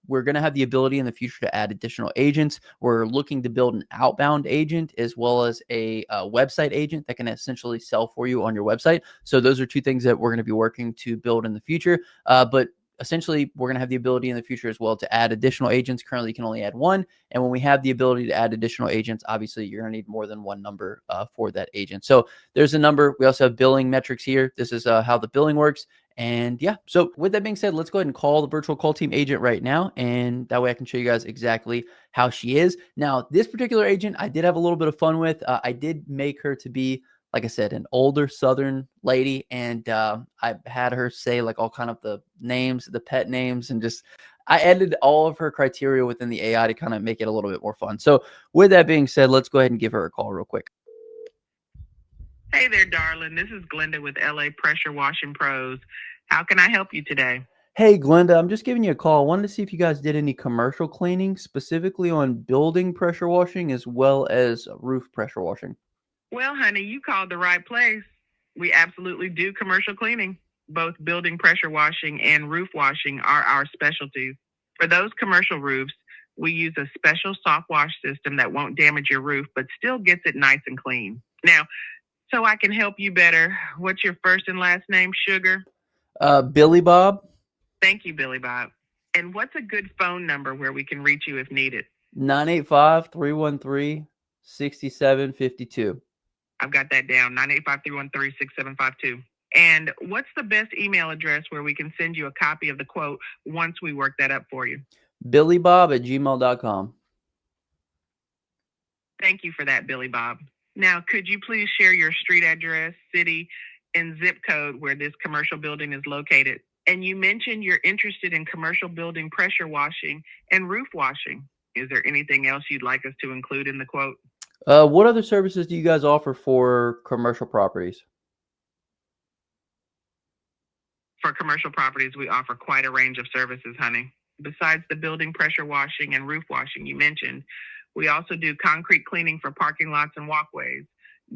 we're going to have the ability in the future to add additional agents. We're looking to build an outbound agent as well as a website agent that can essentially sell for you on your website. So those are 2 things that we're going to be working to build in the future. But essentially, we're going to have the ability in the future as well to add additional agents. Currently, you can only add 1. And when we have the ability to add additional agents, obviously, you're going to need more than 1 number for that agent. So there's a number. We also have billing metrics here. This is how the billing works. And yeah, so with that being said, let's go ahead and call the Virtual Call Team agent right now. And that way I can show you guys exactly how she is. Now, this particular agent, I did have a little bit of fun with. I did make her to be, like I said, an older Southern lady, and I had her say like all kind of the names, the pet names, and just I edited all of her criteria within the AI to kind of make it a little bit more fun. So with that being said, let's go ahead and give her a call real quick. Hey there, darling. This is Glenda with LA Pressure Washing Pros. How can I help you today? Hey, Glenda, I'm just giving you a call. I wanted to see if you guys did any commercial cleaning, specifically on building pressure washing as well as roof pressure washing. Well, honey, you called the right place. We absolutely do commercial cleaning. Both building pressure washing and roof washing are our specialties. For those commercial roofs, We use a special soft wash system that won't damage your roof, but still gets it nice and clean. Now, so I can help you better, what's your first and last name, Sugar? Billy Bob. Thank you, Billy Bob. And what's a good phone number where we can reach you if needed? 985-313-6752. I've got that down, 985-313-6752. And what's the best email address where we can send you a copy of the quote once we work that up for you? BillyBob@gmail.com. Thank you for that, Billy Bob. Now, could you please share your street address, city, and zip code where this commercial building is located? And you mentioned you're interested in commercial building pressure washing and roof washing. Is there anything else you'd like us to include in the quote? What other services do you guys offer for commercial properties? For commercial properties, we offer quite a range of services, honey. Besides the building pressure washing and roof washing you mentioned, we also do concrete cleaning for parking lots and walkways,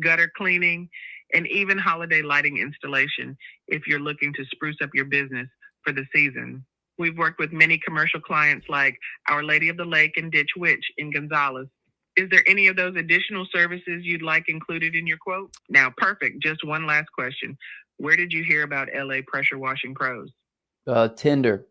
gutter cleaning, and even holiday lighting installation if you're looking to spruce up your business for the season. We've worked with many commercial clients like Our Lady of the Lake and Ditch Witch in Gonzales. Is there any of those additional services you'd like included in your quote? Now, perfect. Just one last question. Where did you hear about LA Pressure Washing Pros? Tinder.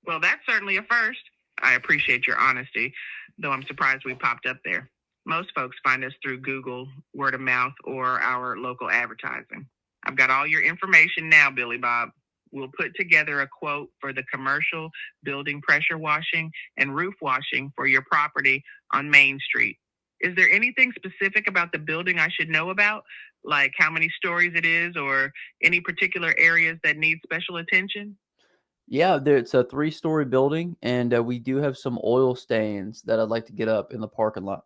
Well, that's certainly a first. I appreciate your honesty, though I'm surprised we popped up there. Most folks find us through Google, word of mouth, or our local advertising. I've got all your information now, Billy Bob. We'll put together a quote for the commercial building pressure washing and roof washing for your property on Main Street. Is there anything specific about the building I should know about, like how many stories it is or any particular areas that need special attention? Yeah, it's a 3-story building, and we do have some oil stains that I'd like to get up in the parking lot.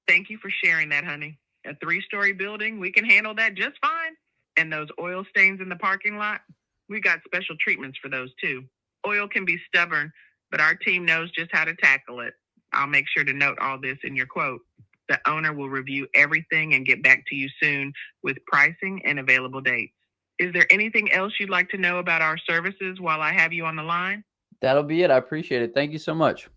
Thank you for sharing that, honey. A 3-story building, we can handle that just fine. And those oil stains in the parking lot, we got special treatments for those too. Oil can be stubborn, but our team knows just how to tackle it. I'll make sure to note all this in your quote. The owner will review everything and get back to you soon with pricing and available dates. Is there anything else you'd like to know about our services while I have you on the line? That'll be it. I appreciate it. Thank you so much.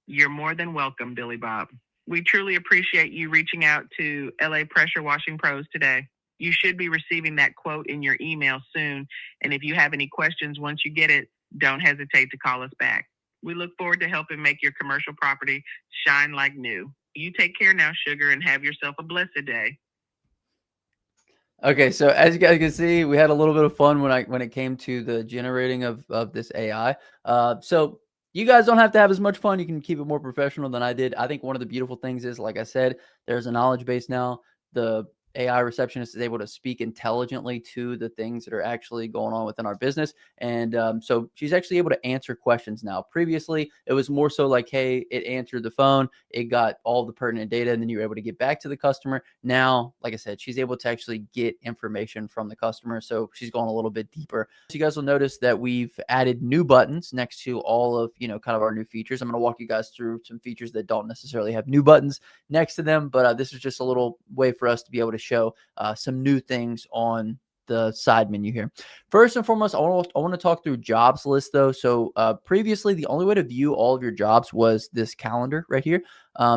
You're more than welcome, Billy Bob. We truly appreciate you reaching out to LA Pressure Washing Pros today. You should be receiving that quote in your email soon. And if you have any questions once you get it, don't hesitate to call us back. We look forward to helping make your commercial property shine like new. You take care now, Sugar, and have yourself a blessed day. Okay, so as you guys can see, we had a little bit of fun when it came to the generating of this AI. So you guys don't have to have as much fun. You can keep it more professional than I did. I think one of the beautiful things is, like I said, there's a knowledge base now. The AI receptionist is able to speak intelligently to the things that are actually going on within our business. And so she's actually able to answer questions now. Previously, it was more so like, hey, it answered the phone, it got all the pertinent data, and then you were able to get back to the customer. Now, like I said, she's able to actually get information from the customer. So she's going a little bit deeper. So you guys will notice that we've added new buttons next to all of, kind of our new features. I'm going to walk you guys through some features that don't necessarily have new buttons next to them, but this is just a little way for us to be able to show some new things on the side menu here. First and foremost, I want to talk through jobs list though. So previously, the only way to view all of your jobs was this calendar right here.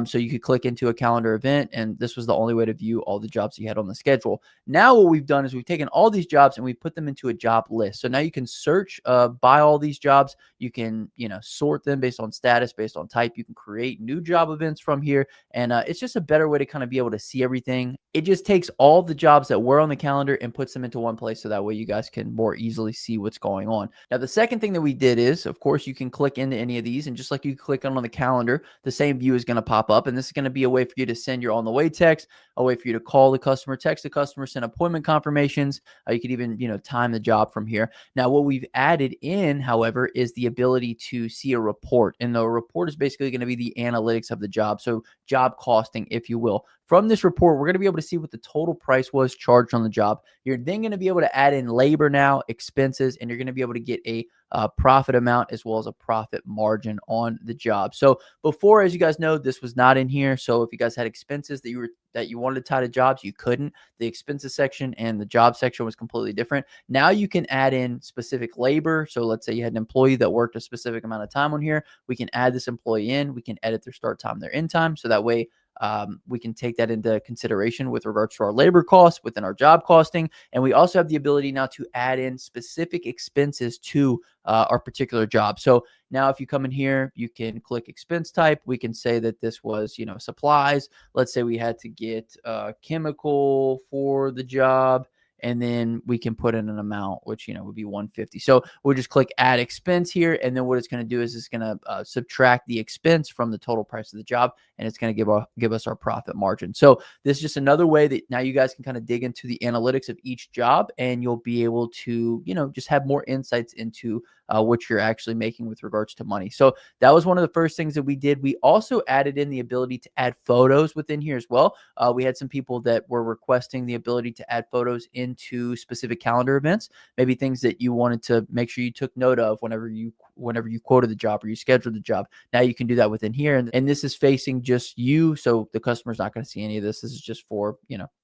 So you could click into a calendar event, and this was the only way to view all the jobs you had on the schedule. Now what we've done is we've taken all these jobs and we put them into a job list. So now you can search by all these jobs. You can sort them based on status, based on type. You can create new job events from here, and it's just a better way to kind of be able to see everything. It just takes all the jobs that were on the calendar and puts them into one place, so that way you guys can more easily see what's going on. Now the second thing that we did is, of course, you can click into any of these, and just like you click on the calendar, the same view is going to pop up, and this is going to be a way for you to send your on the way text, a way for you to call the customer, text the customer, send appointment confirmations. You could even time the job from here. Now what we've added in, however, is the ability to see a report, and the report is basically going to be the analytics of the job, so job costing, if you will. From this report, we're going to be able to see what the total price was charged on the job. You're then going to be able to add in labor now, expenses, and you're going to be able to get a profit amount as well as a profit margin on the job. So before, as you guys know, this was not in here. So if you guys had expenses that that you wanted to tie to jobs, you couldn't. The expenses section and the job section was completely different. Now you can add in specific labor. So let's say you had an employee that worked a specific amount of time on here. We can add this employee in. We can edit their start time, their end time. So that way we can take that into consideration with regards to our labor costs within our job costing. And we also have the ability now to add in specific expenses to our particular job. So now if you come in here, you can click expense type. We can say that this was, supplies. Let's say we had to get chemical for the job. And then we can put in an amount, which, would be 150. So we'll just click add expense here. And then what it's going to do is it's going to subtract the expense from the total price of the job. And it's going to give us our profit margin. So this is just another way that now you guys can kind of dig into the analytics of each job, and you'll be able to, just have more insights into what you're actually making with regards to money. So that was one of the first things that we did. We also added in the ability to add photos within here as well. We had some people that were requesting the ability to add photos into specific calendar events, maybe things that you wanted to make sure you took note of whenever you quoted the job or you scheduled the job. Now you can do that within here. And this is facing just you. So the customer's not going to see any of this. This is just for,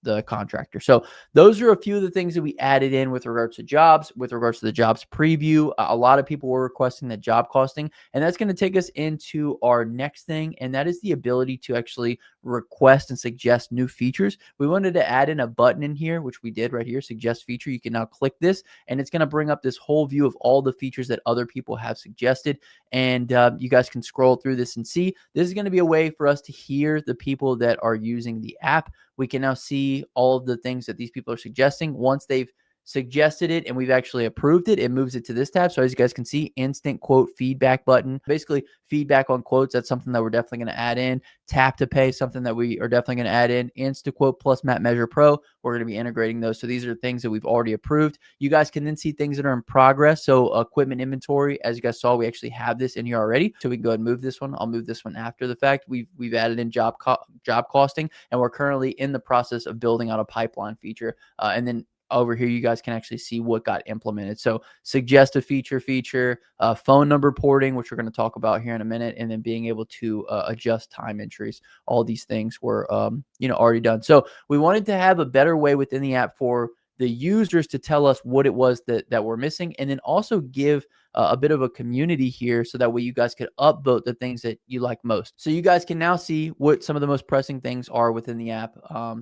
the contractor. So those are a few of the things that we added in with regards to jobs, with regards to the jobs preview. A lot of people were requesting the job costing, and that's going to take us into our next thing. And that is the ability to actually request and suggest new features. We wanted to add in a button in here, which we did right here, suggest feature. You can now click this, and it's going to bring up this whole view of all the features that other people have suggested. And you guys can scroll through this and see. This is going to be a way for us to hear the people that are using the app. We can now see all of the things that these people are suggesting. Once they've suggested it and we've actually approved it, it moves it to this tab. So as you guys can see, instant quote feedback button, basically feedback on quotes. That's something that we're definitely going to add in. Tap to pay, something that we are definitely going to add in. InstaQuote plus Map Measure Pro, we're going to be integrating those. So these are things that we've already approved. You guys can then see things that are in progress. So equipment inventory, as you guys saw, we actually have this in here already. So we can go ahead and move this one. I'll move this one after the fact. We've added in job costing, and we're currently in the process of building out a pipeline feature. And then over here, you guys can actually see what got implemented. So suggest a feature, phone number porting, which we're going to talk about here in a minute, and then being able to adjust time entries. All these things were, already done. So we wanted to have a better way within the app for the users to tell us what it was that we're missing, and then also give a bit of a community here so that way you guys could upvote the things that you like most. So you guys can now see what some of the most pressing things are within the app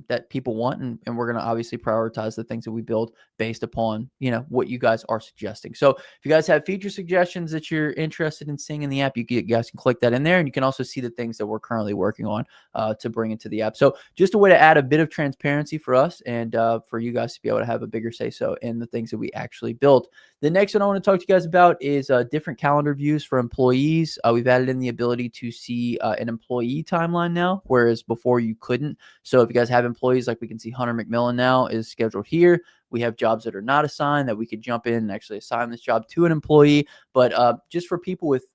that people want, and we're going to obviously prioritize the things that we build based upon, what you guys are suggesting. So if you guys have feature suggestions that you're interested in seeing in the app, you guys can click that in there, and you can also see the things that we're currently working on to bring into the app. So just a way to add a bit of transparency for us and for you guys to be able to have a bigger say so in the things that we actually built. The next one I want to talk to you guys about is different calendar views for employees. We've added in the ability to see an employee timeline now, whereas before you couldn't. So if you guys have employees, like we can see Hunter McMillan now is scheduled here. We have jobs that are not assigned that we could jump in and actually assign this job to an employee. But just for people with,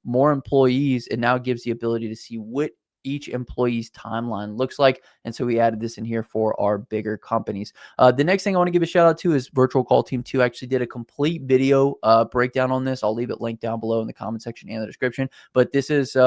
more employees, it now gives the ability to see what each employee's timeline looks like. And so we added this in here for our bigger companies. The next thing I want to give a shout out to is Virtual Call Team 2 actually did a complete video breakdown on this. I'll leave it linked down below in the comment section and the description. But this is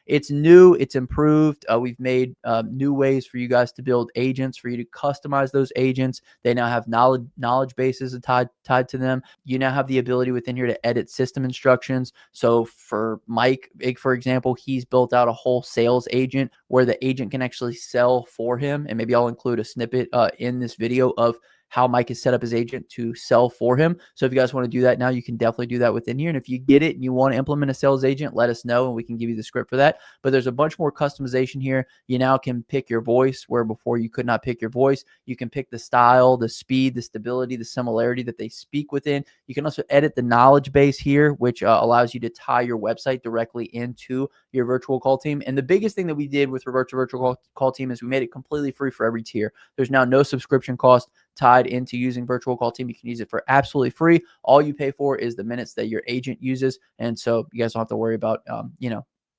it's new, it's improved. We've made new ways for you guys to build agents, for you to customize those agents. They now have knowledge bases tied to them. You now have the ability within here to edit system instructions. So for Mike, for example, he's built out a whole sales agent where the agent can actually sell for him. And maybe I'll include a snippet in this video of how Mike has set up his agent to sell for him. So if you guys want to do that now, you can definitely do that within here. And if you get it and you want to implement a sales agent, let us know and we can give you the script for that. But there's a bunch more customization here. You now can pick your voice, where before you could not pick your voice. You can pick the style, the speed, the stability, the similarity that they speak within. You can also edit the knowledge base here, which allows you to tie your website directly into your virtual call team. And the biggest thing that we did with regards to virtual call team is we made it completely free for every tier. There's now no subscription cost tied into using virtual call team. You can use it for absolutely free. All you pay for is the minutes that your agent uses. And so you guys don't have to worry about,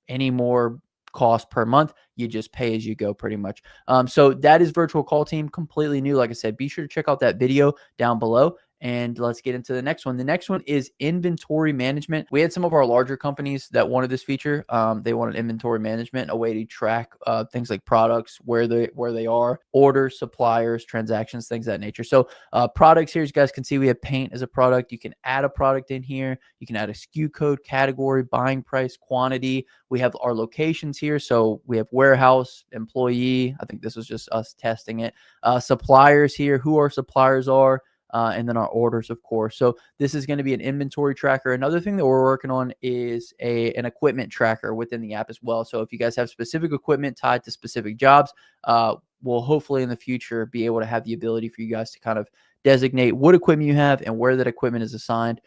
any more cost per month. You just pay as you go pretty much. So that is virtual call team, completely new. Like I said, be sure to check out that video down below. And let's get into the next one. The next one is inventory management. We had some of our larger companies that wanted this feature. They wanted inventory management, a way to track things like products, where they are, orders, suppliers, transactions, things of that nature. So products here, as you guys can see, we have paint as a product. You can add a product in here. You can add a SKU code, category, buying price, quantity. We have our locations here. So we have warehouse, employee. I think this was just us testing it. Suppliers here, who our suppliers are. And then our orders, of course. So this is going to be an inventory tracker. Another thing that we're working on is an equipment tracker within the app as well. So if you guys have specific equipment tied to specific jobs, we'll hopefully in the future be able to have the ability for you guys to kind of designate what equipment you have and where that equipment is assigned,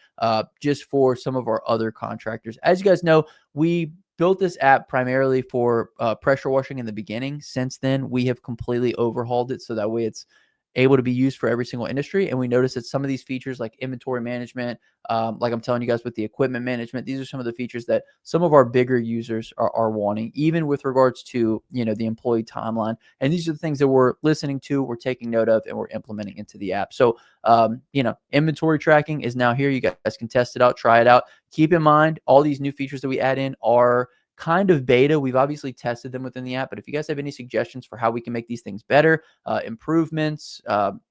just for some of our other contractors. As you guys know, we built this app primarily for pressure washing in the beginning. Since then, we have completely overhauled it so that way it's able to be used for every single industry. And we noticed that some of these features like inventory management, like I'm telling you guys with the equipment management, these are some of the features that some of our bigger users are wanting, even with regards to, the employee timeline. And these are the things that we're listening to, we're taking note of, and we're implementing into the app. So, inventory tracking is now here. You guys can test it out, try it out. Keep in mind, all these new features that we add in are kind of beta. We've obviously tested them within the app, but if you guys have any suggestions for how we can make these things better, improvements,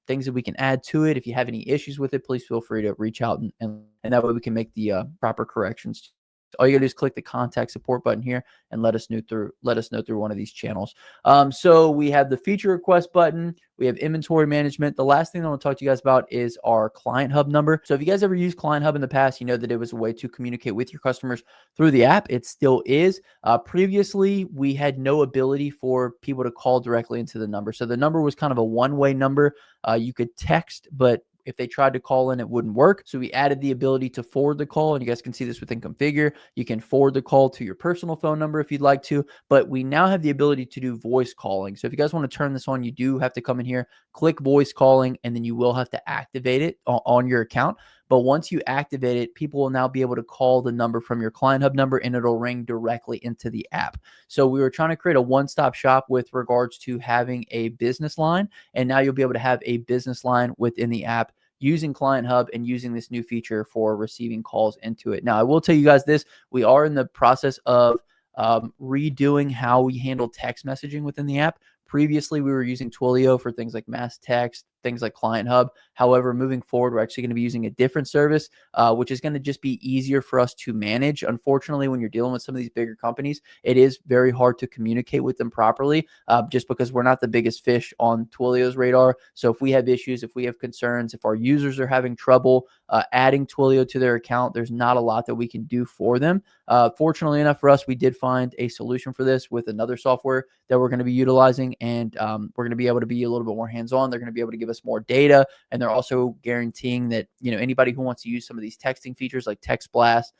things that we can add to it, if you have any issues with it, please feel free to reach out and that way we can make the proper corrections. All you gotta do is click the contact support button here and let us know through one of these channels. So we have the feature request button. We have inventory management. The last thing I want to talk to you guys about is our Client Hub number. So if you guys ever used Client Hub in the past, you know that it was a way to communicate with your customers through the app. It still is. Previously, we had no ability for people to call directly into the number. So the number was kind of a one-way number. You could text, but if they tried to call in, it wouldn't work. So we added the ability to forward the call, and you guys can see this within configure. You can forward the call to your personal phone number if you'd like to, but we now have the ability to do voice calling. So if you guys want to turn this on, you do have to come in here, click voice calling, and then you will have to activate it on your account. But once you activate it, people will now be able to call the number from your Client Hub number, and it'll ring directly into the app. So we were trying to create a one-stop shop with regards to having a business line, and now you'll be able to have a business line within the app using Client Hub and using this new feature for receiving calls into it. Now, I will tell you guys this. We are in the process of redoing how we handle text messaging within the app. Previously, we were using Twilio for things like mass text, things like Client Hub. However, moving forward, we're actually going to be using a different service, which is going to just be easier for us to manage. Unfortunately, when you're dealing with some of these bigger companies, it is very hard to communicate with them properly, just because we're not the biggest fish on Twilio's radar. So if we have issues, if we have concerns, if our users are having trouble adding Twilio to their account, there's not a lot that we can do for them. Fortunately enough for us, we did find a solution for this with another software that we're going to be utilizing, and we're going to be able to be a little bit more hands-on. They're going to be able to give us more data, and they're also guaranteeing that anybody who wants to use some of these texting features like Text Blast,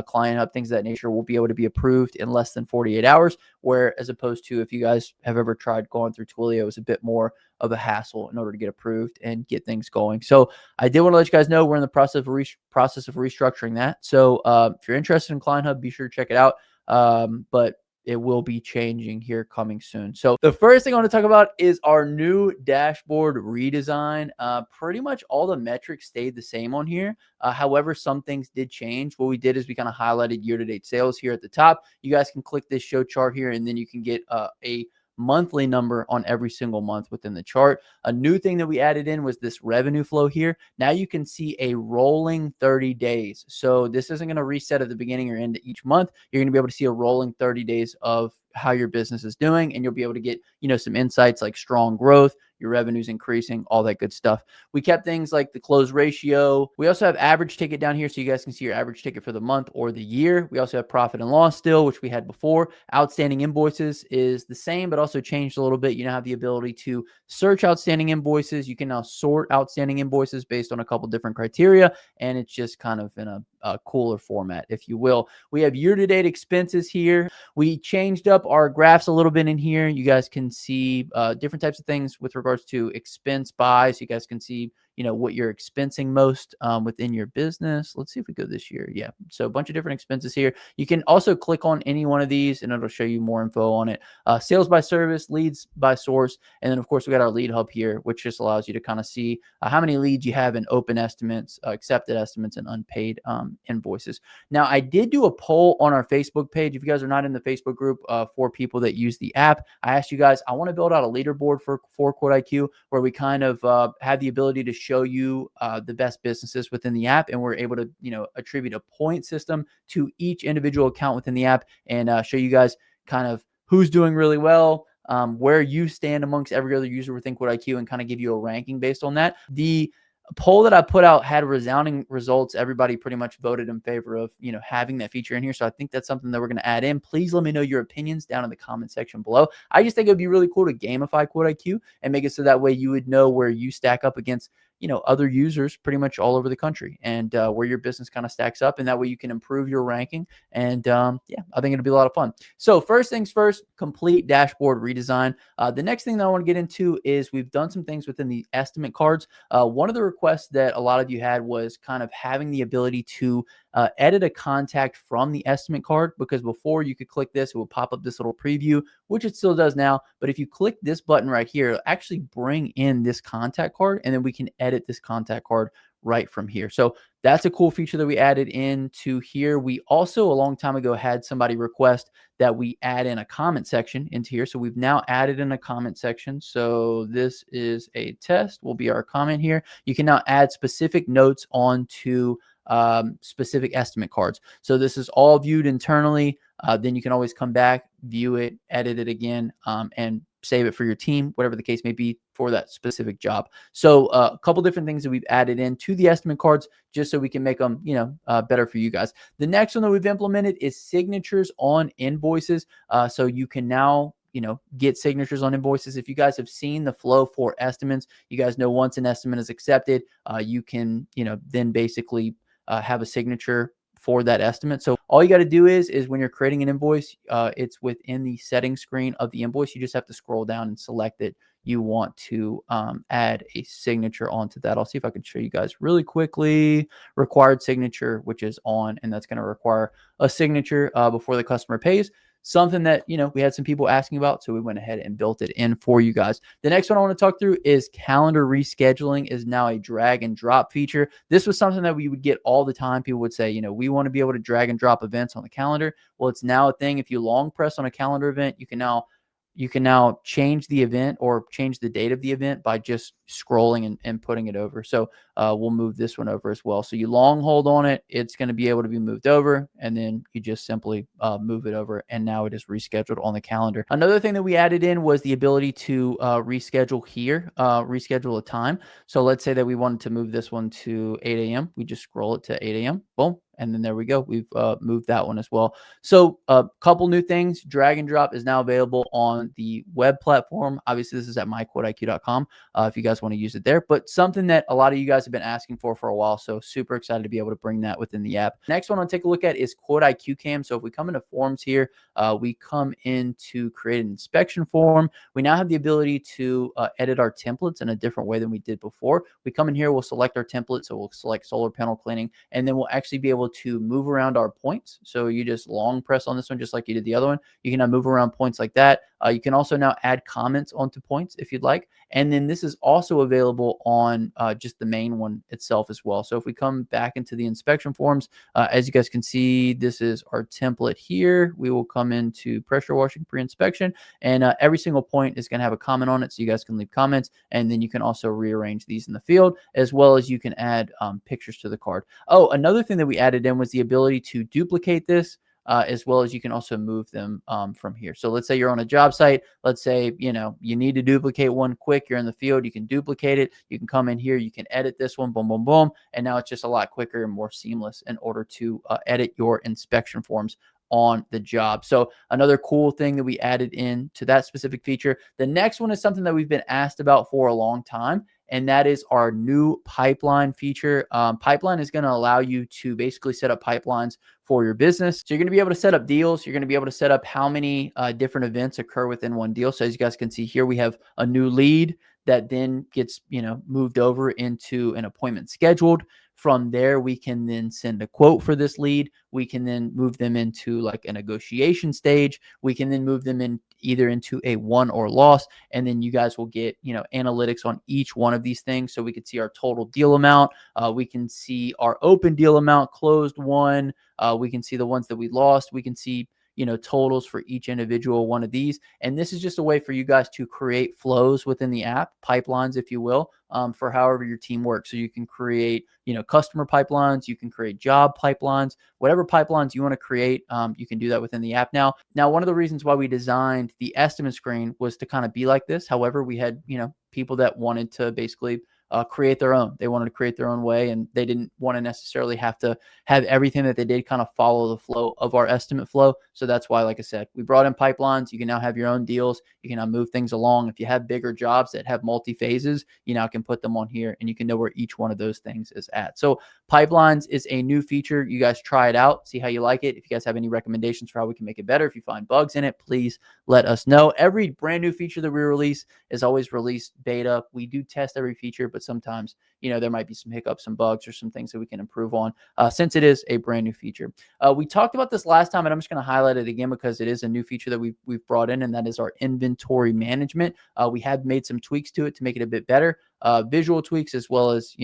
Client Hub, things of that nature will be able to be approved in less than 48 hours, where as opposed to if you guys have ever tried going through Twilio, it's a bit more of a hassle in order to get approved and get things going. So I did want to let you guys know we're in the process of restructuring that. So if you're interested in Client Hub, be sure to check it out. But it will be changing here coming soon. So the first thing I want to talk about is our new dashboard redesign. Pretty much all the metrics stayed the same on here. However, some things did change. What we did is we kind of highlighted year-to-date sales here at the top. You guys can click this show chart here, and then you can get a monthly number on every single month within the chart. A new thing that we added in was this revenue flow here. Now you can see a rolling 30 days. So this isn't going to reset at the beginning or end of each month. You're going to be able to see a rolling 30 days of how your business is doing, and you'll be able to get, some insights like strong growth, your revenue's increasing, all that good stuff. We kept things like the close ratio. We also have average ticket down here so you guys can see your average ticket for the month or the year. We also have profit and loss still, which we had before. Outstanding invoices is the same, but also changed a little bit. You now have the ability to search outstanding invoices. You can now sort outstanding invoices based on a couple different criteria, and it's just kind of in a cooler format, if you will. We have year-to-date expenses here. We changed up our graphs a little bit in here. You guys can see different types of things with regards to expense by. So you guys can see, what you're expensing most within your business. Let's see if we go this year. Yeah. So a bunch of different expenses here. You can also click on any one of these and it'll show you more info on it. Sales by service, leads by source. And then of course we got our lead hub here, which just allows you to kind of see how many leads you have in open estimates, accepted estimates, and unpaid invoices. Now, I did do a poll on our Facebook page. If you guys are not in the Facebook group for people that use the app, I asked you guys, I want to build out a leaderboard for QuoteIQ where we kind of have the ability to show you the best businesses within the app, and we're able to, attribute a point system to each individual account within the app and show you guys kind of who's doing really well, where you stand amongst every other user within QuoteIQ, and kind of give you a ranking based on that. The poll that I put out had resounding results. Everybody pretty much voted in favor of, having that feature in here. So I think that's something that we're going to add in. Please let me know your opinions down in the comment section below. I just think it'd be really cool to gamify QuoteIQ and make it so that way you would know where you stack up against other users pretty much all over the country, and where your business kind of stacks up, and that way you can improve your ranking. And yeah, I think it'll be a lot of fun. So first things first, complete dashboard redesign. The next thing that I want to get into is we've done some things within the estimate cards. One of the requests that a lot of you had was kind of having the ability to edit a contact from the estimate card, because before you could click this, it will pop up this little preview, which it still does now. But if you click this button right here, it'll actually bring in this contact card, and then we can edit this contact card right from here. So that's a cool feature that we added into here. We also, a long time ago, had somebody request that we add in a comment section into here. So we've now added in a comment section. So this is a test, will be our comment here. You can now add specific notes onto specific estimate cards. So this is all viewed internally. Then you can always come back, view it, edit it again, and save it for your team, whatever the case may be for that specific job. So a couple different things that we've added into the estimate cards just so we can make them, better for you guys. The next one that we've implemented is signatures on invoices. So you can now get signatures on invoices. If you guys have seen the flow for estimates, you guys know once an estimate is accepted, you can, then basically have a signature for that estimate. So all you got to do is when you're creating an invoice, it's within the settings screen of the invoice. You just have to scroll down and select that you want to add a signature onto that. I'll see if I can show you guys really quickly. Required signature, which is on, and that's going to require a signature before the customer pays. Something that, we had some people asking about, so we went ahead and built it in for you guys. The next one I want to talk through is calendar rescheduling is now a drag and drop feature. This was something that we would get all the time. People would say, we want to be able to drag and drop events on the calendar. Well, it's now a thing. If you long press on a calendar event, you can now change the event or change the date of the event by just scrolling and putting it over. So we'll move this one over as well. So you long hold on it, it's going to be able to be moved over, and then you just simply move it over, and now it is rescheduled on the calendar. Another thing that we added in was the ability to reschedule here, reschedule a time. So let's say that we wanted to move this one to 8 a.m. We just scroll it to 8 a.m. Boom. And then there we go. We've moved that one as well. So a couple new things. Drag and drop is now available on the web platform. Obviously, this is at myquoteiq.com if you guys want to use it there. But something that a lot of you guys have been asking for a while. So super excited to be able to bring that within the app. Next one I'll take a look at is QuoteIQ Cam. So if we come into forms here, we come in to create an inspection form. We now have the ability to edit our templates in a different way than we did before. We come in here, we'll select our template. So we'll select solar panel cleaning, and then we'll actually be able to move around our points. So you just long press on this one, just like you did the other one. You can now move around points like that. You can also now add comments onto points if you'd like. And then this is also available on just the main one itself as well. So if we come back into the inspection forms, as you guys can see, this is our template here. We will come into pressure washing pre-inspection, and every single point is going to have a comment on it. So you guys can leave comments, and then you can also rearrange these in the field, as well as you can add pictures to the card. Oh, another thing that we added in was the ability to duplicate this. As well as you can also move them from here. So let's say you're on a job site. Let's say, you need to duplicate one quick. You're in the field. You can duplicate it. You can come in here. You can edit this one. Boom, boom, boom. And now it's just a lot quicker and more seamless in order to edit your inspection forms on the job. So another cool thing that we added in to that specific feature. The next one is something that we've been asked about for a long time, and that is our new pipeline feature. Pipeline is going to allow you to basically set up pipelines for your business. So you're going to be able to set up deals. You're going to be able to set up how many different events occur within one deal. So as you guys can see here, we have a new lead. that then gets, moved over into an appointment scheduled. From there, we can then send a quote for this lead. We can then move them into like a negotiation stage. We can then move them in either into a won or loss. And then you guys will get, analytics on each one of these things. So we can see our total deal amount. We can see our open deal amount, closed one. We can see the ones that we lost. We can see, totals for each individual one of these. And this is just a way for you guys to create flows within the app, pipelines, if you will, for however your team works. So you can create, customer pipelines, you can create job pipelines, whatever pipelines you want to create, you can do that within the app now. Now, one of the reasons why we designed the estimate screen was to kind of be like this. However, we had, people that wanted to basically create their own. They wanted to create their own way, and they didn't want to necessarily have to have everything that they did kind of follow the flow of our estimate flow. So that's why, like I said, we brought in pipelines. You can now have your own deals. You can now move things along. If you have bigger jobs that have multi-phases, you now can put them on here, and you can know where each one of those things is at. So pipelines is a new feature. You guys try it out, see how you like it. If you guys have any recommendations for how we can make it better, if you find bugs in it, please let us know. Every brand new feature that we release is always released beta. We do test every feature, but sometimes, there might be some hiccups, some bugs, or some things that we can improve on since it is a brand new feature. We talked about this last time, and I'm just going to highlight it again because it is a new feature that we've brought in, and that is our inventory management. We have made some tweaks to it to make it a bit better, visual tweaks, as well as,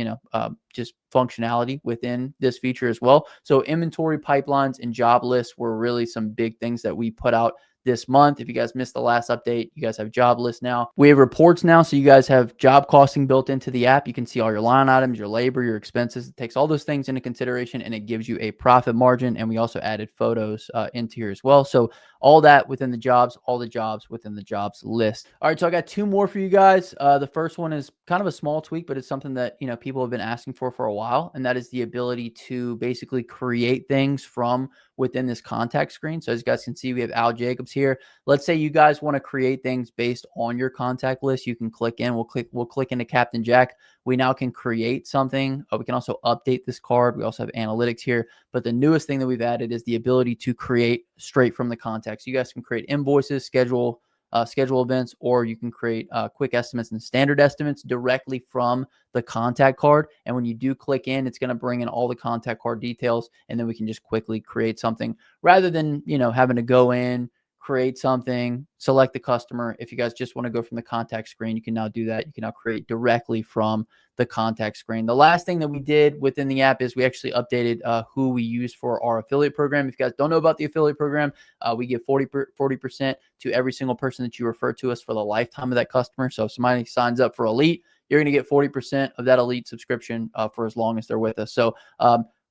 just functionality within this feature as well. So inventory pipelines and job lists were really some big things that we put out this month. If you guys missed the last update, you guys have job lists now. We have reports now, so you guys have job costing built into the app. You can see all your line items, your labor, your expenses. It takes all those things into consideration, and it gives you a profit margin. And we also added photos into here as well. So all that within the jobs, all the jobs within the jobs list. All right, so I got two more for you guys. The first one is kind of a small tweak, but it's something that, people have been asking for a while, and that is the ability to basically create things from within this contact screen. So as you guys can see, we have Al Jacobs here. Let's say you guys want to create things based on your contact list. You can click in. We'll click into Captain Jack. We now can create something. We can also update this card. We also have analytics here. But the newest thing that we've added is the ability to create straight from the contact. So you guys can create invoices, schedule events, or you can create quick estimates and standard estimates directly from the contact card. And when you do click in, it's going to bring in all the contact card details, and then we can just quickly create something rather than, having to go in, create something, select the customer. If you guys just want to go from the contact screen, you can now do that. You can now create directly from the contact screen. The last thing that we did within the app is we actually updated who we use for our affiliate program. If you guys don't know about the affiliate program, we give 40% to every single person that you refer to us for the lifetime of that customer. So if somebody signs up for Elite, you're going to get 40% of that Elite subscription for as long as they're with us. So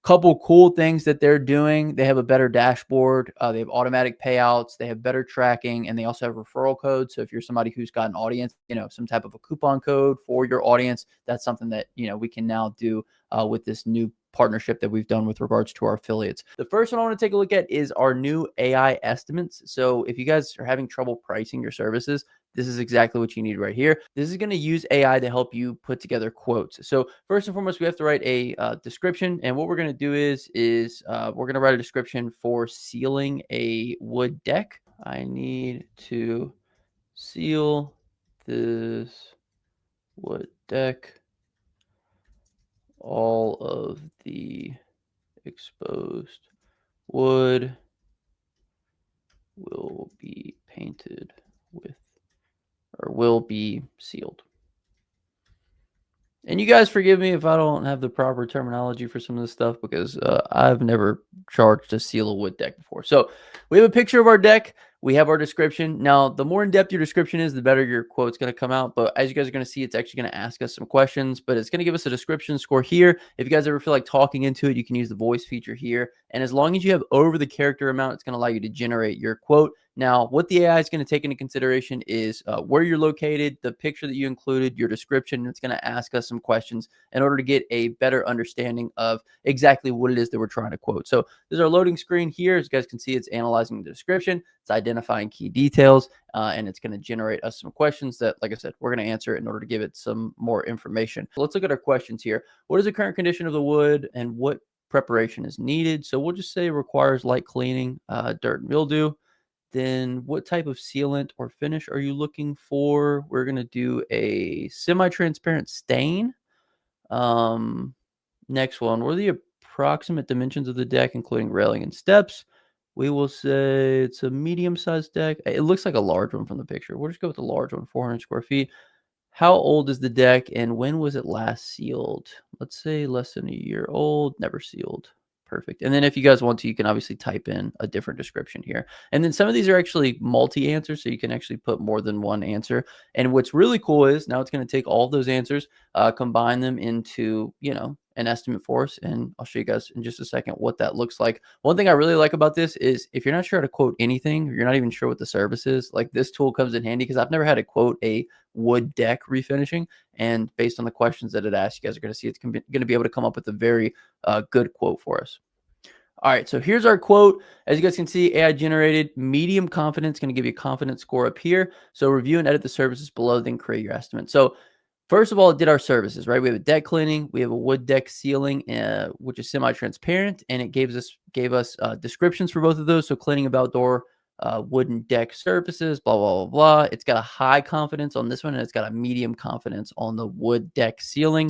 couple cool things that they're doing. They have a better dashboard. They have automatic payouts. They have better tracking, and they also have referral codes. So if you're somebody who's got an audience, some type of a coupon code for your audience, that's something that, we can now do with this new partnership that we've done with regards to our affiliates. The first one I want to take a look at is our new AI estimates. So if you guys are having trouble pricing your services, this is exactly what you need right here. This is going to use AI to help you put together quotes. So first and foremost, we have to write a description. And what we're going to do is we're going to write a description for sealing a wood deck. I need to seal this wood deck. All of the exposed wood will be painted with, or will be sealed. And you guys forgive me if I don't have the proper terminology for some of this stuff, because I've never charged to seal a wood deck before. So we have a picture of our deck. We have our description. Now, the more in-depth your description is, the better your quote's going to come out. But as you guys are going to see, it's actually going to ask us some questions, but it's going to give us a description score here. If you guys ever feel like talking into it, you can use the voice feature here. And as long as you have over the character amount, it's going to allow you to generate your quote. Now, what the AI is going to take into consideration is where you're located, the picture that you included, your description. It's going to ask us some questions in order to get a better understanding of exactly what it is that we're trying to quote. So this is our loading screen here. As you guys can see, it's analyzing the description. It's identifying key details, and it's going to generate us some questions that, like I said, we're going to answer in order to give it some more information. So let's look at our questions here. What is the current condition of the wood, and what preparation is needed? So we'll just say requires light cleaning, dirt and mildew. Then what type of sealant or finish are you looking for? We're going to do a semi-transparent stain. Next one, what are the approximate dimensions of the deck, including railing and steps? We will say it's a medium-sized deck. It looks like a large one from the picture. We'll just go with the large one, 400 square feet. How old is the deck and when was it last sealed? Let's say less than a year old, never sealed. Perfect. And then if you guys want to, you can obviously type in a different description here. And then some of these are actually multi-answers, so you can actually put more than one answer. And what's really cool is now it's going to take all of those answers, combine them into, an estimate for us. And I'll show you guys in just a second what that looks like. One thing I really like about this is if you're not sure how to quote anything, or you're not even sure what the service is, like this tool comes in handy because I've never had to quote a wood deck refinishing. And based on the questions that it asks, you guys are going to see it's going to be able to come up with a very good quote for us. All right, so here's our quote. As you guys can see, AI generated, medium confidence, going to give you a confidence score up here. So review and edit the services below, then create your estimate. So first of all, it did our services, right? We have a deck cleaning, we have a wood deck sealing, which is semi-transparent, and it gave us descriptions for both of those. So cleaning of outdoor wooden deck surfaces, blah, blah, blah, blah. It's got a high confidence on this one, and it's got a medium confidence on the wood deck sealing.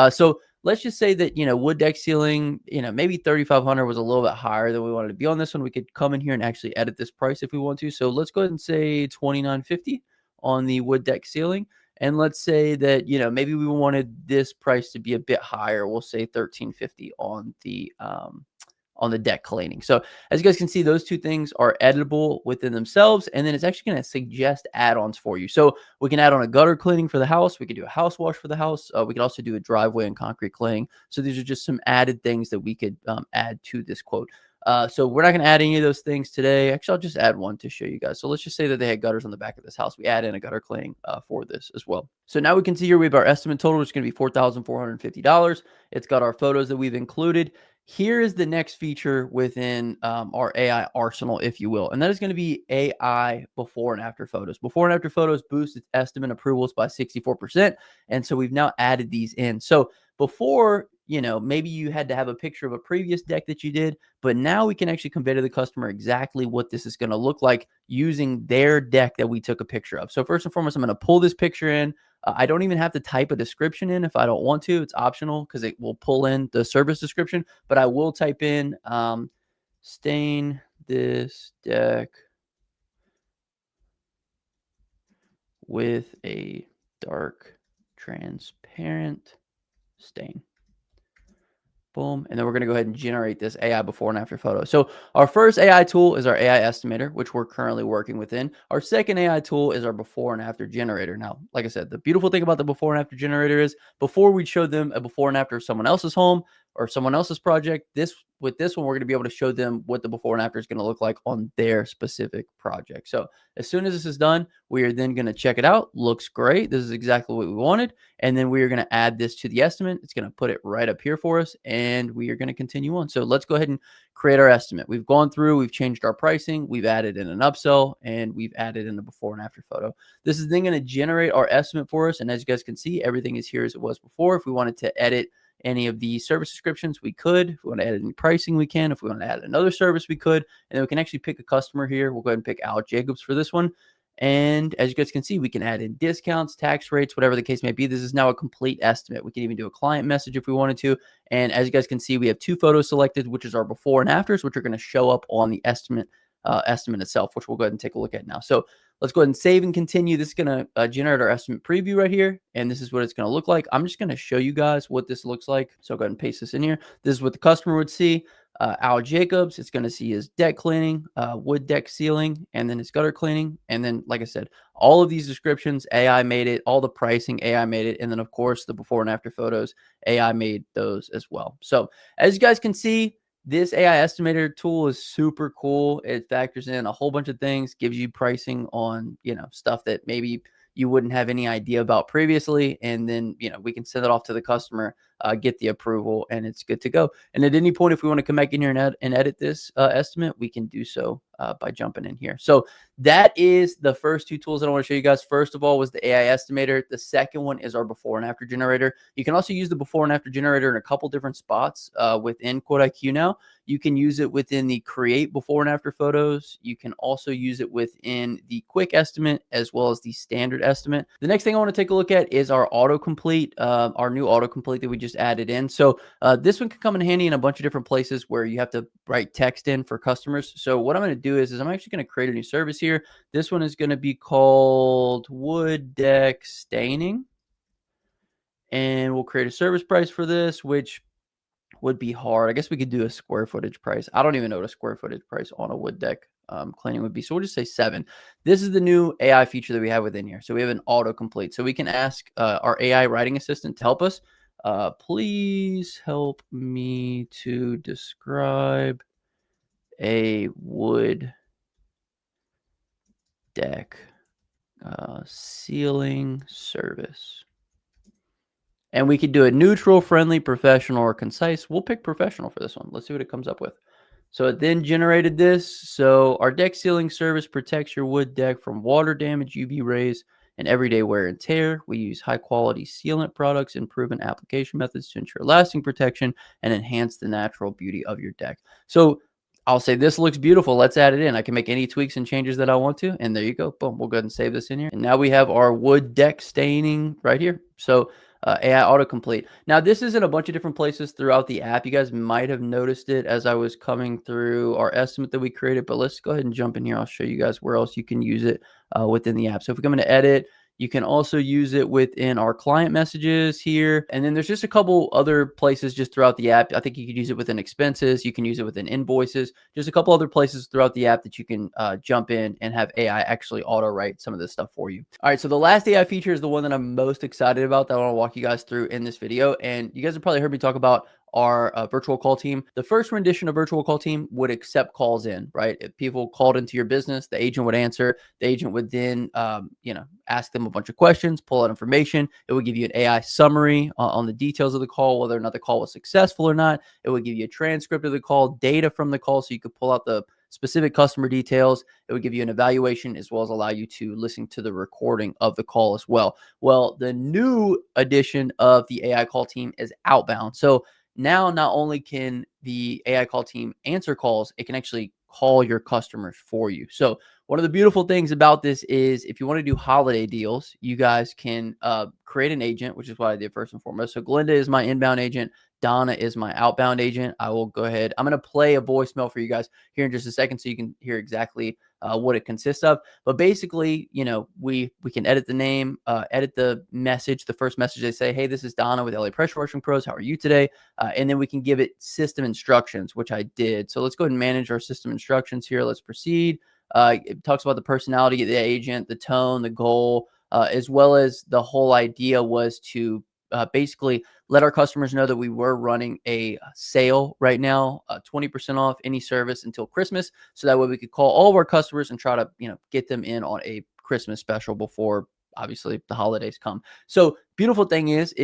So let's just say that, wood deck sealing, maybe 3,500 was a little bit higher than we wanted to be on this one. We could come in here and actually edit this price if we want to. So let's go ahead and say 2,950 on the wood deck sealing. And let's say that, maybe we wanted this price to be a bit higher. We'll say 1,350 on the deck cleaning. So as you guys can see, those two things are editable within themselves. And then it's actually going to suggest add-ons for you. So we can add on a gutter cleaning for the house. We could do a house wash for the house. We could also do a driveway and concrete cleaning. So these are just some added things that we could add to this quote. So we're not going to add any of those things today. Actually, I'll just add one to show you guys. So let's just say that they had gutters on the back of this house. We add in a gutter cleaning for this as well. So now we can see here we have our estimate total, which is going to be $4,450. It's got our photos that we've included. Here is the next feature within our AI arsenal, if you will, and that is going to be AI before and after photos. Before and after photos boost its estimate approvals by 64%, and so we've now added these in. So before, maybe you had to have a picture of a previous deck that you did, but now we can actually convey to the customer exactly what this is going to look like using their deck that we took a picture of. So first and foremost, I'm going to pull this picture in. I don't even have to type a description in if I don't want to. It's optional because it will pull in the service description, but I will type in stain this deck with a dark transparent stain. Boom. And then we're going to go ahead and generate this AI before and after photo. So our first AI tool is our AI estimator, which we're currently working within. Our second AI tool is our before and after generator. Now, like I said, the beautiful thing about the before and after generator is before we show them a before and after of someone else's home or someone else's project, with this one, we're going to be able to show them what the before and after is going to look like on their specific project. So as soon as this is done, we are then going to check it out. Looks great. This is exactly what we wanted. And then we are going to add this to the estimate. It's going to put it right up here for us, and we are going to continue on. So let's go ahead and create our estimate. We've gone through, we've changed our pricing, we've added in an upsell, and we've added in the before and after photo. This is then going to generate our estimate for us. And as you guys can see, everything is here as it was before. If we wanted to edit any of the service descriptions, we could. If we want to add any pricing, we can. If we want to add another service, we could. And then we can actually pick a customer here. We'll go ahead and pick Al Jacobs for this one. And as you guys can see, we can add in discounts, tax rates, whatever the case may be. This is now a complete estimate. We can even do a client message if we wanted to. And as you guys can see, we have two photos selected, which is our before and afters, which are going to show up on the estimate itself, which we'll go ahead and take a look at now. So let's go ahead and save and continue. This is going to generate our estimate preview right here. And this is what it's going to look like. I'm just going to show you guys what this looks like. So I'll go ahead and paste this in here. This is what the customer would see. Al Jacobs, it's going to see his deck cleaning, wood deck sealing, and then his gutter cleaning. And then, like I said, all of these descriptions, AI made it. All the pricing, AI made it. And then, of course, the before and after photos, AI made those as well. So as you guys can see, this AI estimator tool is super cool. It factors in a whole bunch of things, gives you pricing on, stuff that maybe you wouldn't have any idea about previously. And then, we can send it off to the customer get the approval, and it's good to go. And at any point, if we want to come back in here and edit this estimate, we can do so by jumping in here. So that is the first two tools that I want to show you guys. First of all was the AI estimator. The second one is our before and after generator. You can also use the before and after generator in a couple different spots within QuoteIQ now. You can use it within the create before and after photos. You can also use it within the quick estimate as well as the standard estimate. The next thing I want to take a look at is our autocomplete, our new autocomplete that we just added in. So this one can come in handy in a bunch of different places where you have to write text in for customers. So what I'm going to do is I'm actually going to create a new service here. This one is going to be called wood deck staining. And we'll create a service price for this, which would be hard. I guess we could do a square footage price. I don't even know what a square footage price on a wood deck cleaning would be. So we'll just say 7. This is the new AI feature that we have within here. So we have an autocomplete. So we can ask our AI writing assistant to help us. Please help me to describe a wood deck ceiling service. And we could do a neutral, friendly, professional, or concise. We'll pick professional for this one. Let's see what it comes up with. So it then generated this. So our deck sealing service protects your wood deck from water damage, UV rays, and everyday wear and tear. We use high quality sealant products and proven application methods to ensure lasting protection and enhance the natural beauty of your deck. So I'll say this looks beautiful. Let's add it in. I can make any tweaks and changes that I want to. And there you go. Boom. We'll go ahead and save this in here. And now we have our wood deck staining right here. So AI autocomplete. Now, this is in a bunch of different places throughout the app. You guys might have noticed it as I was coming through our estimate that we created, but let's go ahead and jump in here. I'll show you guys where else you can use it within the app. So if we come into edit, you can also use it within our client messages here. And then there's just a couple other places just throughout the app. I think you could use it within expenses. You can use it within invoices. Just a couple other places throughout the app that you can jump in and have AI actually auto write some of this stuff for you. All right, so the last AI feature is the one that I'm most excited about that I want to walk you guys through in this video. And you guys have probably heard me talk about our virtual call team. The first rendition of virtual call team would accept calls in, right? If people called into your business, the agent would answer. The agent would then, ask them a bunch of questions, pull out information. It would give you an AI summary on the details of the call, whether or not the call was successful or not. It would give you a transcript of the call, data from the call, so you could pull out the specific customer details. It would give you an evaluation as well as allow you to listen to the recording of the call as well. Well, the new addition of the AI call team is outbound. So now not only can the AI call team answer calls, it can actually call your customers for you. So one of the beautiful things about this is if you want to do holiday deals, you guys can create an agent, which is what I did first and foremost. So Glenda is my inbound agent. Donna is my outbound agent. I will go ahead. I'm going to play a voicemail for you guys here in just a second so you can hear exactly what it consists of. But basically, we can edit the name, edit the message, the first message they say, hey, this is Donna with LA Pressure Washing Pros. How are you today? And then we can give it system instructions, which I did. So let's go ahead and manage our system instructions here. Let's proceed. It talks about the personality of the agent, the tone, the goal, as well as the whole idea was to basically let our customers know that we were running a sale right now, 20% off any service until Christmas. So that way we could call all of our customers and try to, get them in on a Christmas special before obviously the holidays come. So beautiful thing is,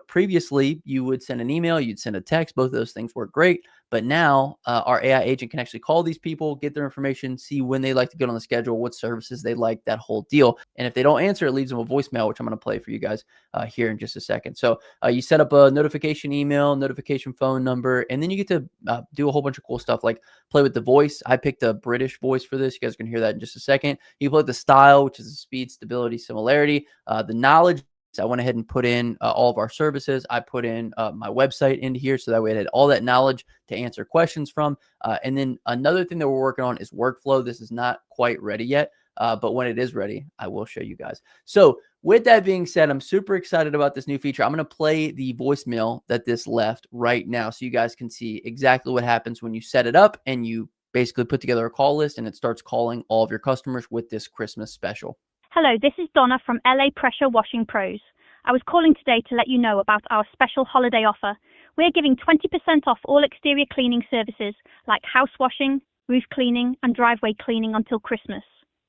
previously you would send an email, you'd send a text. Both of those things work great. But now our AI agent can actually call these people, get their information, see when they like to get on the schedule, what services they like, that whole deal. And if they don't answer, it leaves them a voicemail, which I'm going to play for you guys here in just a second. So you set up a notification email, notification phone number, and then you get to do a whole bunch of cool stuff like play with the voice. I picked a British voice for this. You guys can hear that in just a second. You can play with the style, which is the speed, stability, similarity, the knowledge. So I went ahead and put in all of our services. I put in my website into here so that way I had all that knowledge to answer questions from. And then another thing that we're working on is workflow. This is not quite ready yet, but when it is ready, I will show you guys. So with that being said, I'm super excited about this new feature. I'm going to play the voicemail that this left right now so you guys can see exactly what happens when you set it up and you basically put together a call list and it starts calling all of your customers with this Christmas special. Hello, this is Donna from LA Pressure Washing Pros. I was calling today to let you know about our special holiday offer. We're giving 20% off all exterior cleaning services like house washing, roof cleaning, and driveway cleaning until Christmas.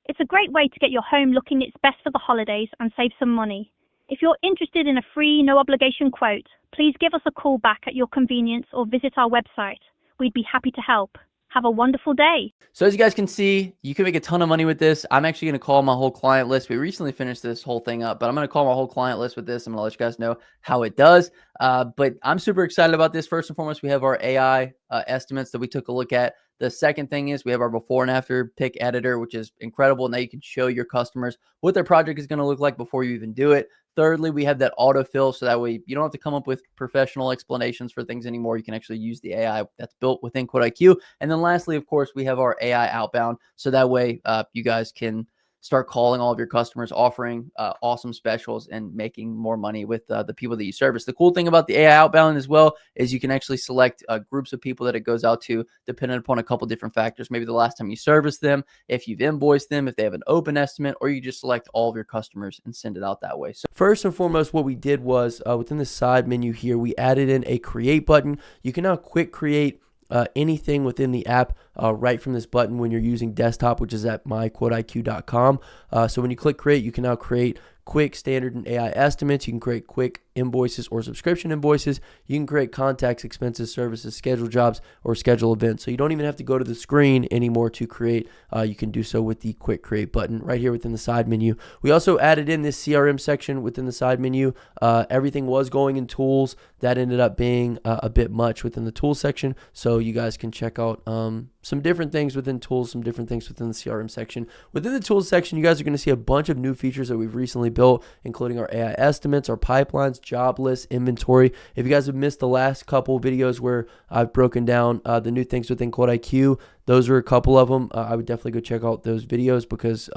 It's a great way to get your home looking its best for the holidays and save some money. If you're interested in a free, no obligation quote, please give us a call back at your convenience or visit our website. We'd be happy to help. Have a wonderful day. So as you guys can see, you can make a ton of money with this. I'm actually going to call my whole client list. We recently finished this whole thing up, but I'm going to call my whole client list with this. I'm going to let you guys know how it does. But I'm super excited about this. First and foremost, we have our AI estimates that we took a look at. The second thing is we have our before and after pick editor, which is incredible. Now you can show your customers what their project is going to look like before you even do it. Thirdly, we have that autofill, so that way you don't have to come up with professional explanations for things anymore. You can actually use the AI that's built within QuoteIQ. And then lastly, of course, we have our AI outbound, so that way you guys can start calling all of your customers, offering awesome specials and making more money with the people that you service. The cool thing about the AI outbound as well is you can actually select groups of people that it goes out to, depending upon a couple different factors. Maybe the last time you serviced them, if you've invoiced them, if they have an open estimate, or you just select all of your customers and send it out that way. So first and foremost, what we did was within the side menu here, we added in a create button. You can now quick create anything within the app right from this button when you're using desktop, which is at myquoteiq.com. So when you click create, you can now create quick, standard, and AI estimates. You can create quick invoices or subscription invoices. You can create contacts, expenses, services, schedule jobs, or schedule events. So you don't even have to go to the screen anymore to create. You can do so with the quick create button right here within the side menu. We also added in this CRM section within the side menu. Everything was going in tools. That ended up being a bit much within the tools section. So you guys can check out some different things within tools, some different things within the CRM section. Within the tools section, you guys are going to see a bunch of new features that we've recently built, including our AI estimates, our pipelines, job lists, inventory. If you guys have missed the last couple videos where I've broken down the new things within QuoteIQ, those are a couple of them. I would definitely go check out those videos because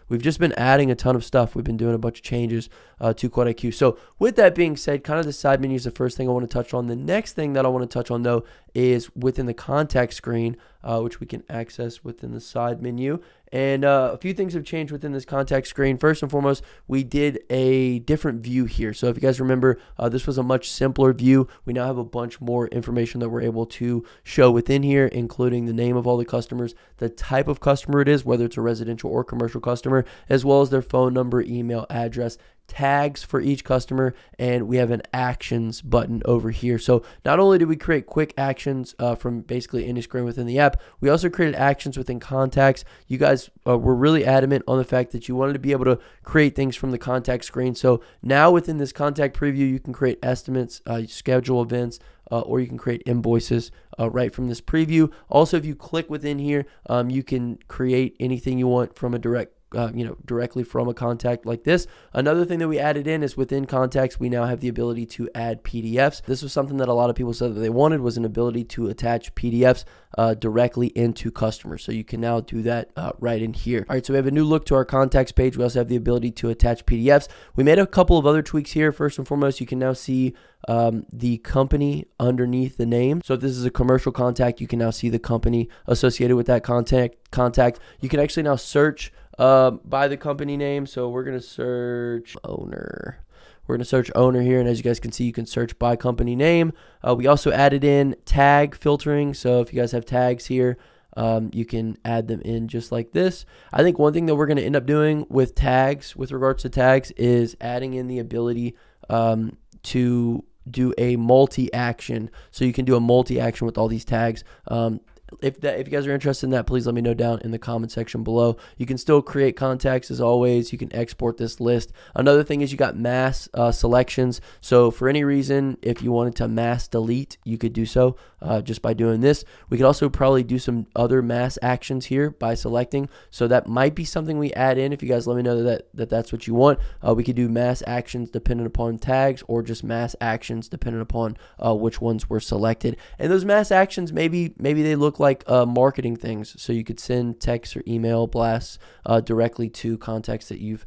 we've just been adding a ton of stuff. We've been doing a bunch of changes to QuoteIQ. So with that being said, kind of the side menu is the first thing I want to touch on. The next thing that I want to touch on, though, is within the contact screen, which we can access within the side menu. And a few things have changed within this contact screen. First and foremost, we did a different view here. So if you guys remember, this was a much simpler view. We now have a bunch more information that we're able to show within here, including the name of all the customers, the type of customer it is, whether it's a residential or commercial customer, as well as their phone number, email, address, tags for each customer, and we have an actions button over here. So not only did we create quick actions from basically any screen within the app, we also created actions within contacts. You guys were really adamant on the fact that you wanted to be able to create things from the contact screen. So now within this contact preview, you can create estimates, schedule events, or you can create invoices right from this preview. Also, if you click within here, you can create anything you want from a directly from a contact like this. Another thing that we added in is within contacts, we now have the ability to add PDFs. This was something that a lot of people said that they wanted, was an ability to attach PDFs directly into customers. So you can now do that right in here. All right, so we have a new look to our contacts page. We also have the ability to attach PDFs. We made a couple of other tweaks here. First and foremost, you can now see the company underneath the name. So if this is a commercial contact, you can now see the company associated with that contact. You can actually now search by the company name. So we're going to search owner. We're going to search owner here. And as you guys can see, you can search by company name. We also added in tag filtering. So if you guys have tags here, you can add them in just like this. I think one thing that we're going to end up doing with tags, with regards to tags, is adding in the ability to do a multi-action. So you can do a multi-action with all these tags. If you guys are interested in that, please let me know down in the comment section below. You can still create contacts as always. You can export this list. Another thing is you got mass selections. So for any reason, if you wanted to mass delete, you could do so just by doing this. We could also probably do some other mass actions here by selecting. So that might be something we add in. If you guys let me know that's what you want. We could do mass actions dependent upon tags, or just mass actions dependent upon which ones were selected. And those mass actions, maybe they look like marketing things. So you could send text or email blasts directly to contacts that you've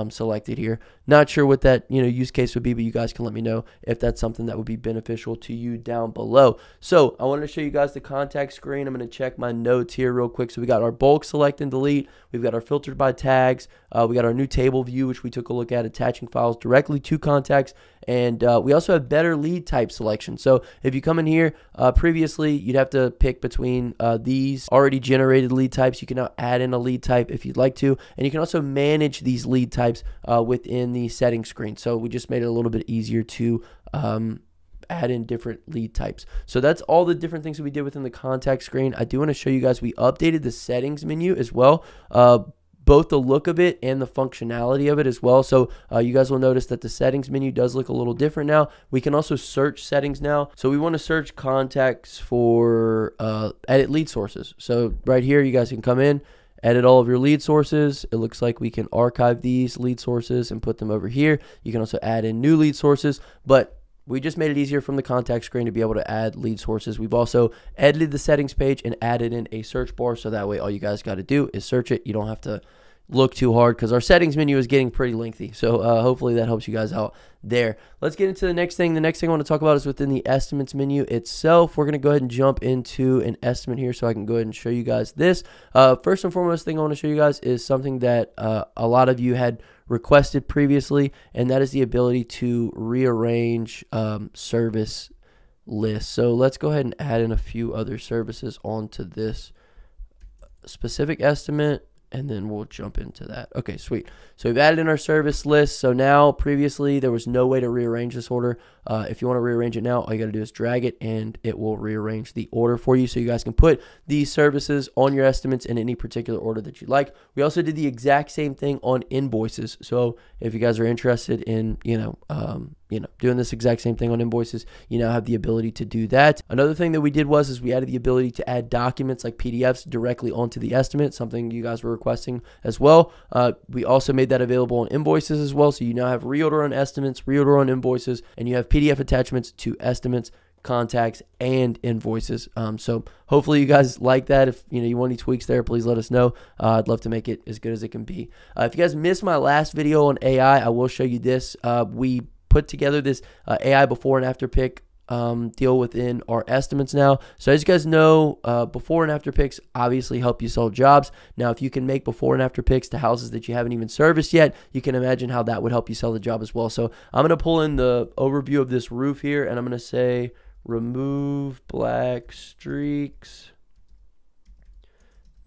selected here. Not sure what that use case would be, but you guys can let me know if that's something that would be beneficial to you down below. So I wanted to show you guys the contact screen. I'm going to check my notes here real quick. So we got our bulk select and delete. We've got our filtered by tags. We got our new table view, which we took a look at, attaching files directly to contacts. And we also have better lead type selection. So if you come in here, previously you'd have to pick between these already generated lead types. You can now add in a lead type if you'd like to. And you can also manage these lead types within on the settings screen. So we just made it a little bit easier to add in different lead types. So that's all the different things that we did within the contact screen. I do want to show you guys, we updated the settings menu as well. Both the look of it and the functionality of it as well. So you guys will notice that the settings menu does look a little different now. We can also search settings now. So we want to search contacts for edit lead sources. So right here, you guys can come in, edit all of your lead sources. It looks like we can archive these lead sources and put them over here. You can also add in new lead sources, but we just made it easier from the contact screen to be able to add lead sources. We've also edited the settings page and added in a search bar, so that way all you guys got to do is search it. You don't have to look too hard because our settings menu is getting pretty lengthy. So hopefully that helps you guys out there. Let's get into the next thing. The next thing I want to talk about is within the estimates menu itself. We're going to go ahead and jump into an estimate here so I can go ahead and show you guys this. First and foremost thing I want to show you guys is something that a lot of you had requested previously, and that is the ability to rearrange service lists. So let's go ahead and add in a few other services onto this specific estimate, and then we'll jump into that. Okay, sweet. So we've added in our service list. So now previously there was no way to rearrange this order. If you want to rearrange it now, all you got to do is drag it and it will rearrange the order for you. So you guys can put these services on your estimates in any particular order that you like. We also did the exact same thing on invoices. So if you guys are interested in, doing this exact same thing on invoices, you now have the ability to do that. Another thing that we did was we added the ability to add documents like PDFs directly onto the estimate, something you guys were requesting as well. We also made that available on invoices as well. So you now have reorder on estimates, reorder on invoices, and you have PDF attachments to estimates, contacts, and invoices. So hopefully you guys like that. If you want any tweaks there, please let us know. I'd love to make it as good as it can be. If you guys missed my last video on AI, I will show you this. We put together this AI before and after pick deal within our estimates now. So as you guys know, before and after picks obviously help you sell jobs. Now, if you can make before and after picks to houses that you haven't even serviced yet, you can imagine how that would help you sell the job as well. So I'm going to pull in the overview of this roof here, and I'm going to say remove black streaks,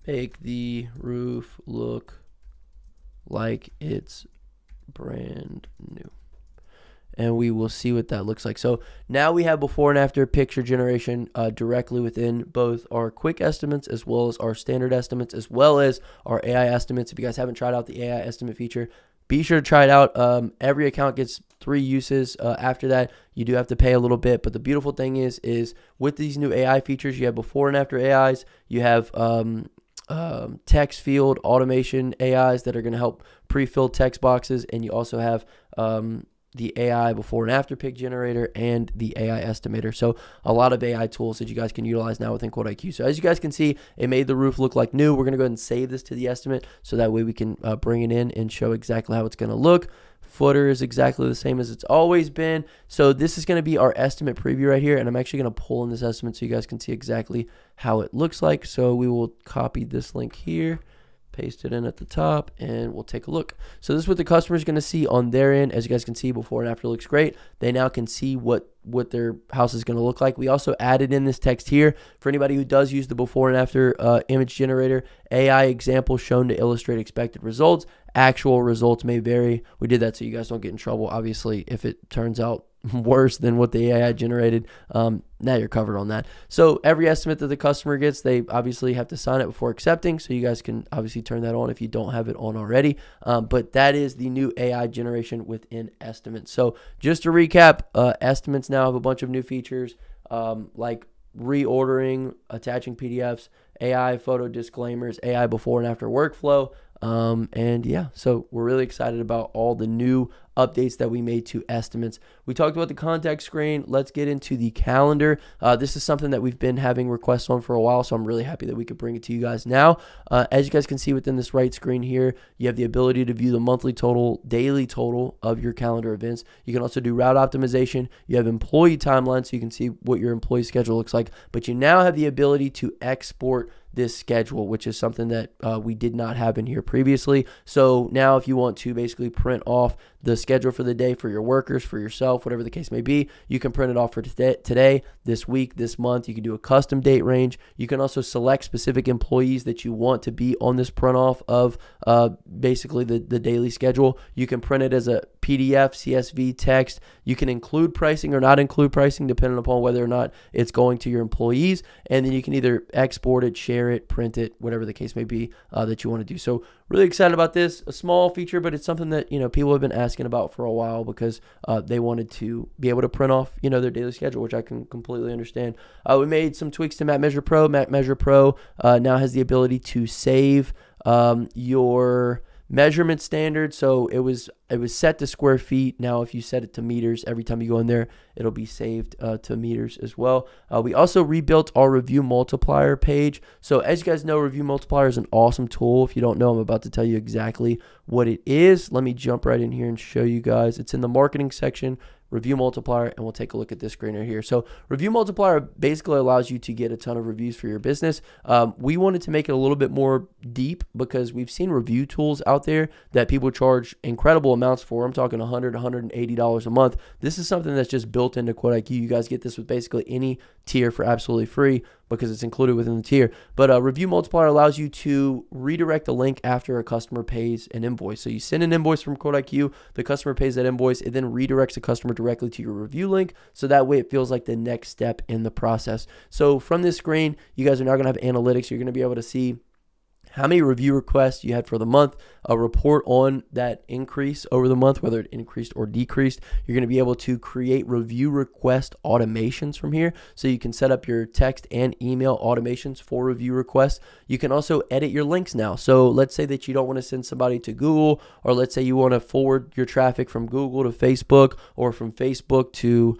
make the roof look like it's brand new. And we will see what that looks like. So now we have before and after picture generation directly within both our quick estimates as well as our standard estimates as well as our AI estimates. If you guys haven't tried out the AI estimate feature, be sure to try it out. Every account gets 3 uses. After that, you do have to pay a little bit. But the beautiful thing is with these new AI features, you have before and after AIs. You have text field automation AIs that are going to help pre-fill text boxes. And you also have the AI before and after pick generator and the AI estimator. So a lot of AI tools that you guys can utilize now within QuoteIQ. So as you guys can see, it made the roof look like new. We're going to go ahead and save this to the estimate so that way we can bring it in and show exactly how it's going to look. Footer is exactly the same as it's always been. So this is going to be our estimate preview right here. And I'm actually going to pull in this estimate so you guys can see exactly how it looks like. So we will copy this link here, paste it in at the top, and we'll take a look. So this is what the customer is going to see on their end. As you guys can see, before and after looks great. They now can see what their house is going to look like. We also added in this text here for anybody who does use the before and after image generator. AI example shown to illustrate expected results. Actual results may vary. We did that so you guys don't get in trouble. Obviously, if it turns out worse than what the AI generated, now you're covered on that. So every estimate that the customer gets, they obviously have to sign it before accepting. So you guys can obviously turn that on if you don't have it on already. But that is the new AI generation within estimates. So just to recap, estimates now have a bunch of new features like reordering, attaching PDFs, AI photo disclaimers, AI before and after workflow. And yeah, so we're really excited about all the new updates that we made to estimates. We talked about the contact screen. Let's get into the calendar. This is something that we've been having requests on for a while, so I'm really happy that we could bring it to you guys now. As you guys can see within this right screen here, you have the ability to view the monthly total, daily total of your calendar events. You can also do route optimization. You have employee timeline, so you can see what your employee schedule looks like, but you now have the ability to export this schedule, which is something that we did not have in here previously. So now if you want to basically print off the schedule for the day for your workers, for yourself, whatever the case may be, you can print it off for today, this week, this month. You can do a custom date range. You can also select specific employees that you want to be on this print off of basically the daily schedule. You can print it as a PDF, CSV, text. You can include pricing or not include pricing depending upon whether or not it's going to your employees. And then you can either export it, share it, print it, whatever the case may be that you want to do. So really excited about this. A small feature, but it's something that, people have been asking about for a while because they wanted to be able to print off, their daily schedule, which I can completely understand. We made some tweaks to Map Measure Pro. Map Measure Pro now has the ability to save your measurement standard. So it was set to square feet. Now if you set it to meters, every time you go in there, it'll be saved to meters as well. We also rebuilt our Review Multiplier page. So as you guys know, Review Multiplier is an awesome tool. If you don't know, I'm about to tell you exactly what it is. Let me jump right in here and show you guys. It's in the marketing section, Review Multiplier, and we'll take a look at this screen right here. So Review Multiplier basically allows you to get a ton of reviews for your business. We wanted to make it a little bit more deep because we've seen review tools out there that people charge incredible amounts for. I'm talking $100, $180 a month. This is something that's just built into QuoteIQ. You guys get this with basically any tier for absolutely free because it's included within the tier. But Review Multiplier allows you to redirect a link after a customer pays an invoice. So you send an invoice from QuoteIQ, the customer pays that invoice, it then redirects the customer directly to your review link. So that way it feels like the next step in the process. So from this screen, you guys are now going to have analytics. You're going to be able to see how many review requests you had for the month, a report on that increase over the month, whether it increased or decreased. You're going to be able to create review request automations from here. So you can set up your text and email automations for review requests. You can also edit your links now. So let's say that you don't want to send somebody to Google, or let's say you want to forward your traffic from Google to Facebook or from Facebook to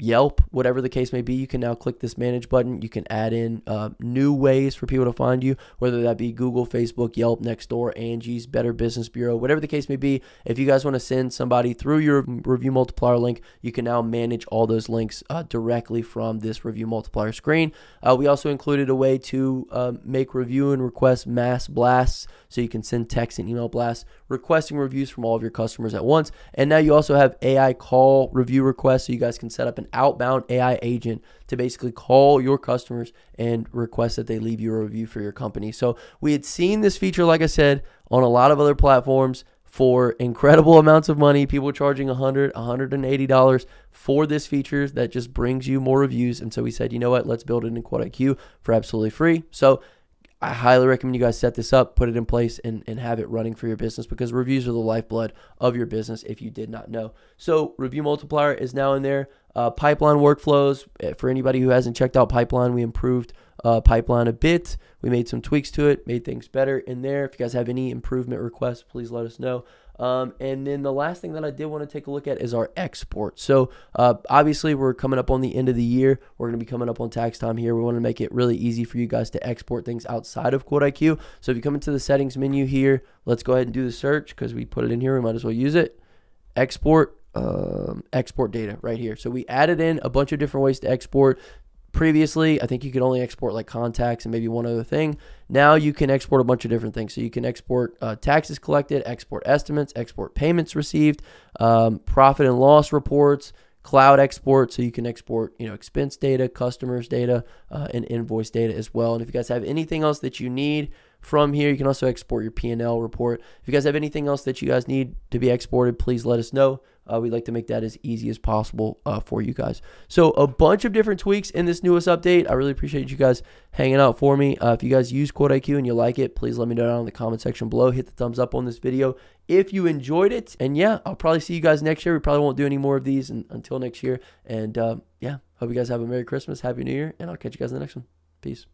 Yelp, whatever the case may be. You can now click this manage button. You can add in new ways for people to find you, whether that be Google, Facebook, Yelp, Nextdoor, Angie's, Better Business Bureau, whatever the case may be. If you guys want to send somebody through your Review Multiplier link, you can now manage all those links directly from this Review Multiplier screen. We also included a way to make review and request mass blasts, so you can send text and email blasts requesting reviews from all of your customers at once. And now you also have AI call review requests, so you guys can set up an outbound AI agent to basically call your customers and request that they leave you a review for your company. So we had seen this feature, like I said, on a lot of other platforms for incredible amounts of money, people charging $100, $180 for this feature that just brings you more reviews. And so we said, you know what, let's build it in QuoteIQ for absolutely free. So I highly recommend you guys set this up, put it in place, and have it running for your business, because reviews are the lifeblood of your business if you did not know. So Review Multiplier is now in there. Pipeline workflows, for anybody who hasn't checked out Pipeline, we improved Pipeline a bit. We made some tweaks to it, made things better in there. If you guys have any improvement requests, please let us know. And then the last thing that I did want to take a look at is our export. So obviously we're coming up on the end of the year. We're going to be coming up on tax time here. We want to make it really easy for you guys to export things outside of QuoteIQ. So if you come into the settings menu here, let's go ahead and do the search because we put it in here. We might as well use it. Export data right here. So we added in a bunch of different ways to export. Previously, I think you could only export like contacts and maybe one other thing. Now you can export a bunch of different things. So you can export taxes collected, export estimates, export payments received, profit and loss reports, cloud export. So you can export, expense data, customers data, and invoice data as well. And if you guys have anything else that you need from here, you can also export your P&L report. If you guys have anything else that you guys need to be exported, please let us know. We'd like to make that as easy as possible for you guys. So a bunch of different tweaks in this newest update. I really appreciate you guys hanging out for me. If you guys use QuoteIQ and you like it, please let me know down in the comment section below. Hit the thumbs up on this video if you enjoyed it. And yeah, I'll probably see you guys next year. We probably won't do any more of these until next year. And yeah, hope you guys have a Merry Christmas, Happy New Year, and I'll catch you guys in the next one. Peace.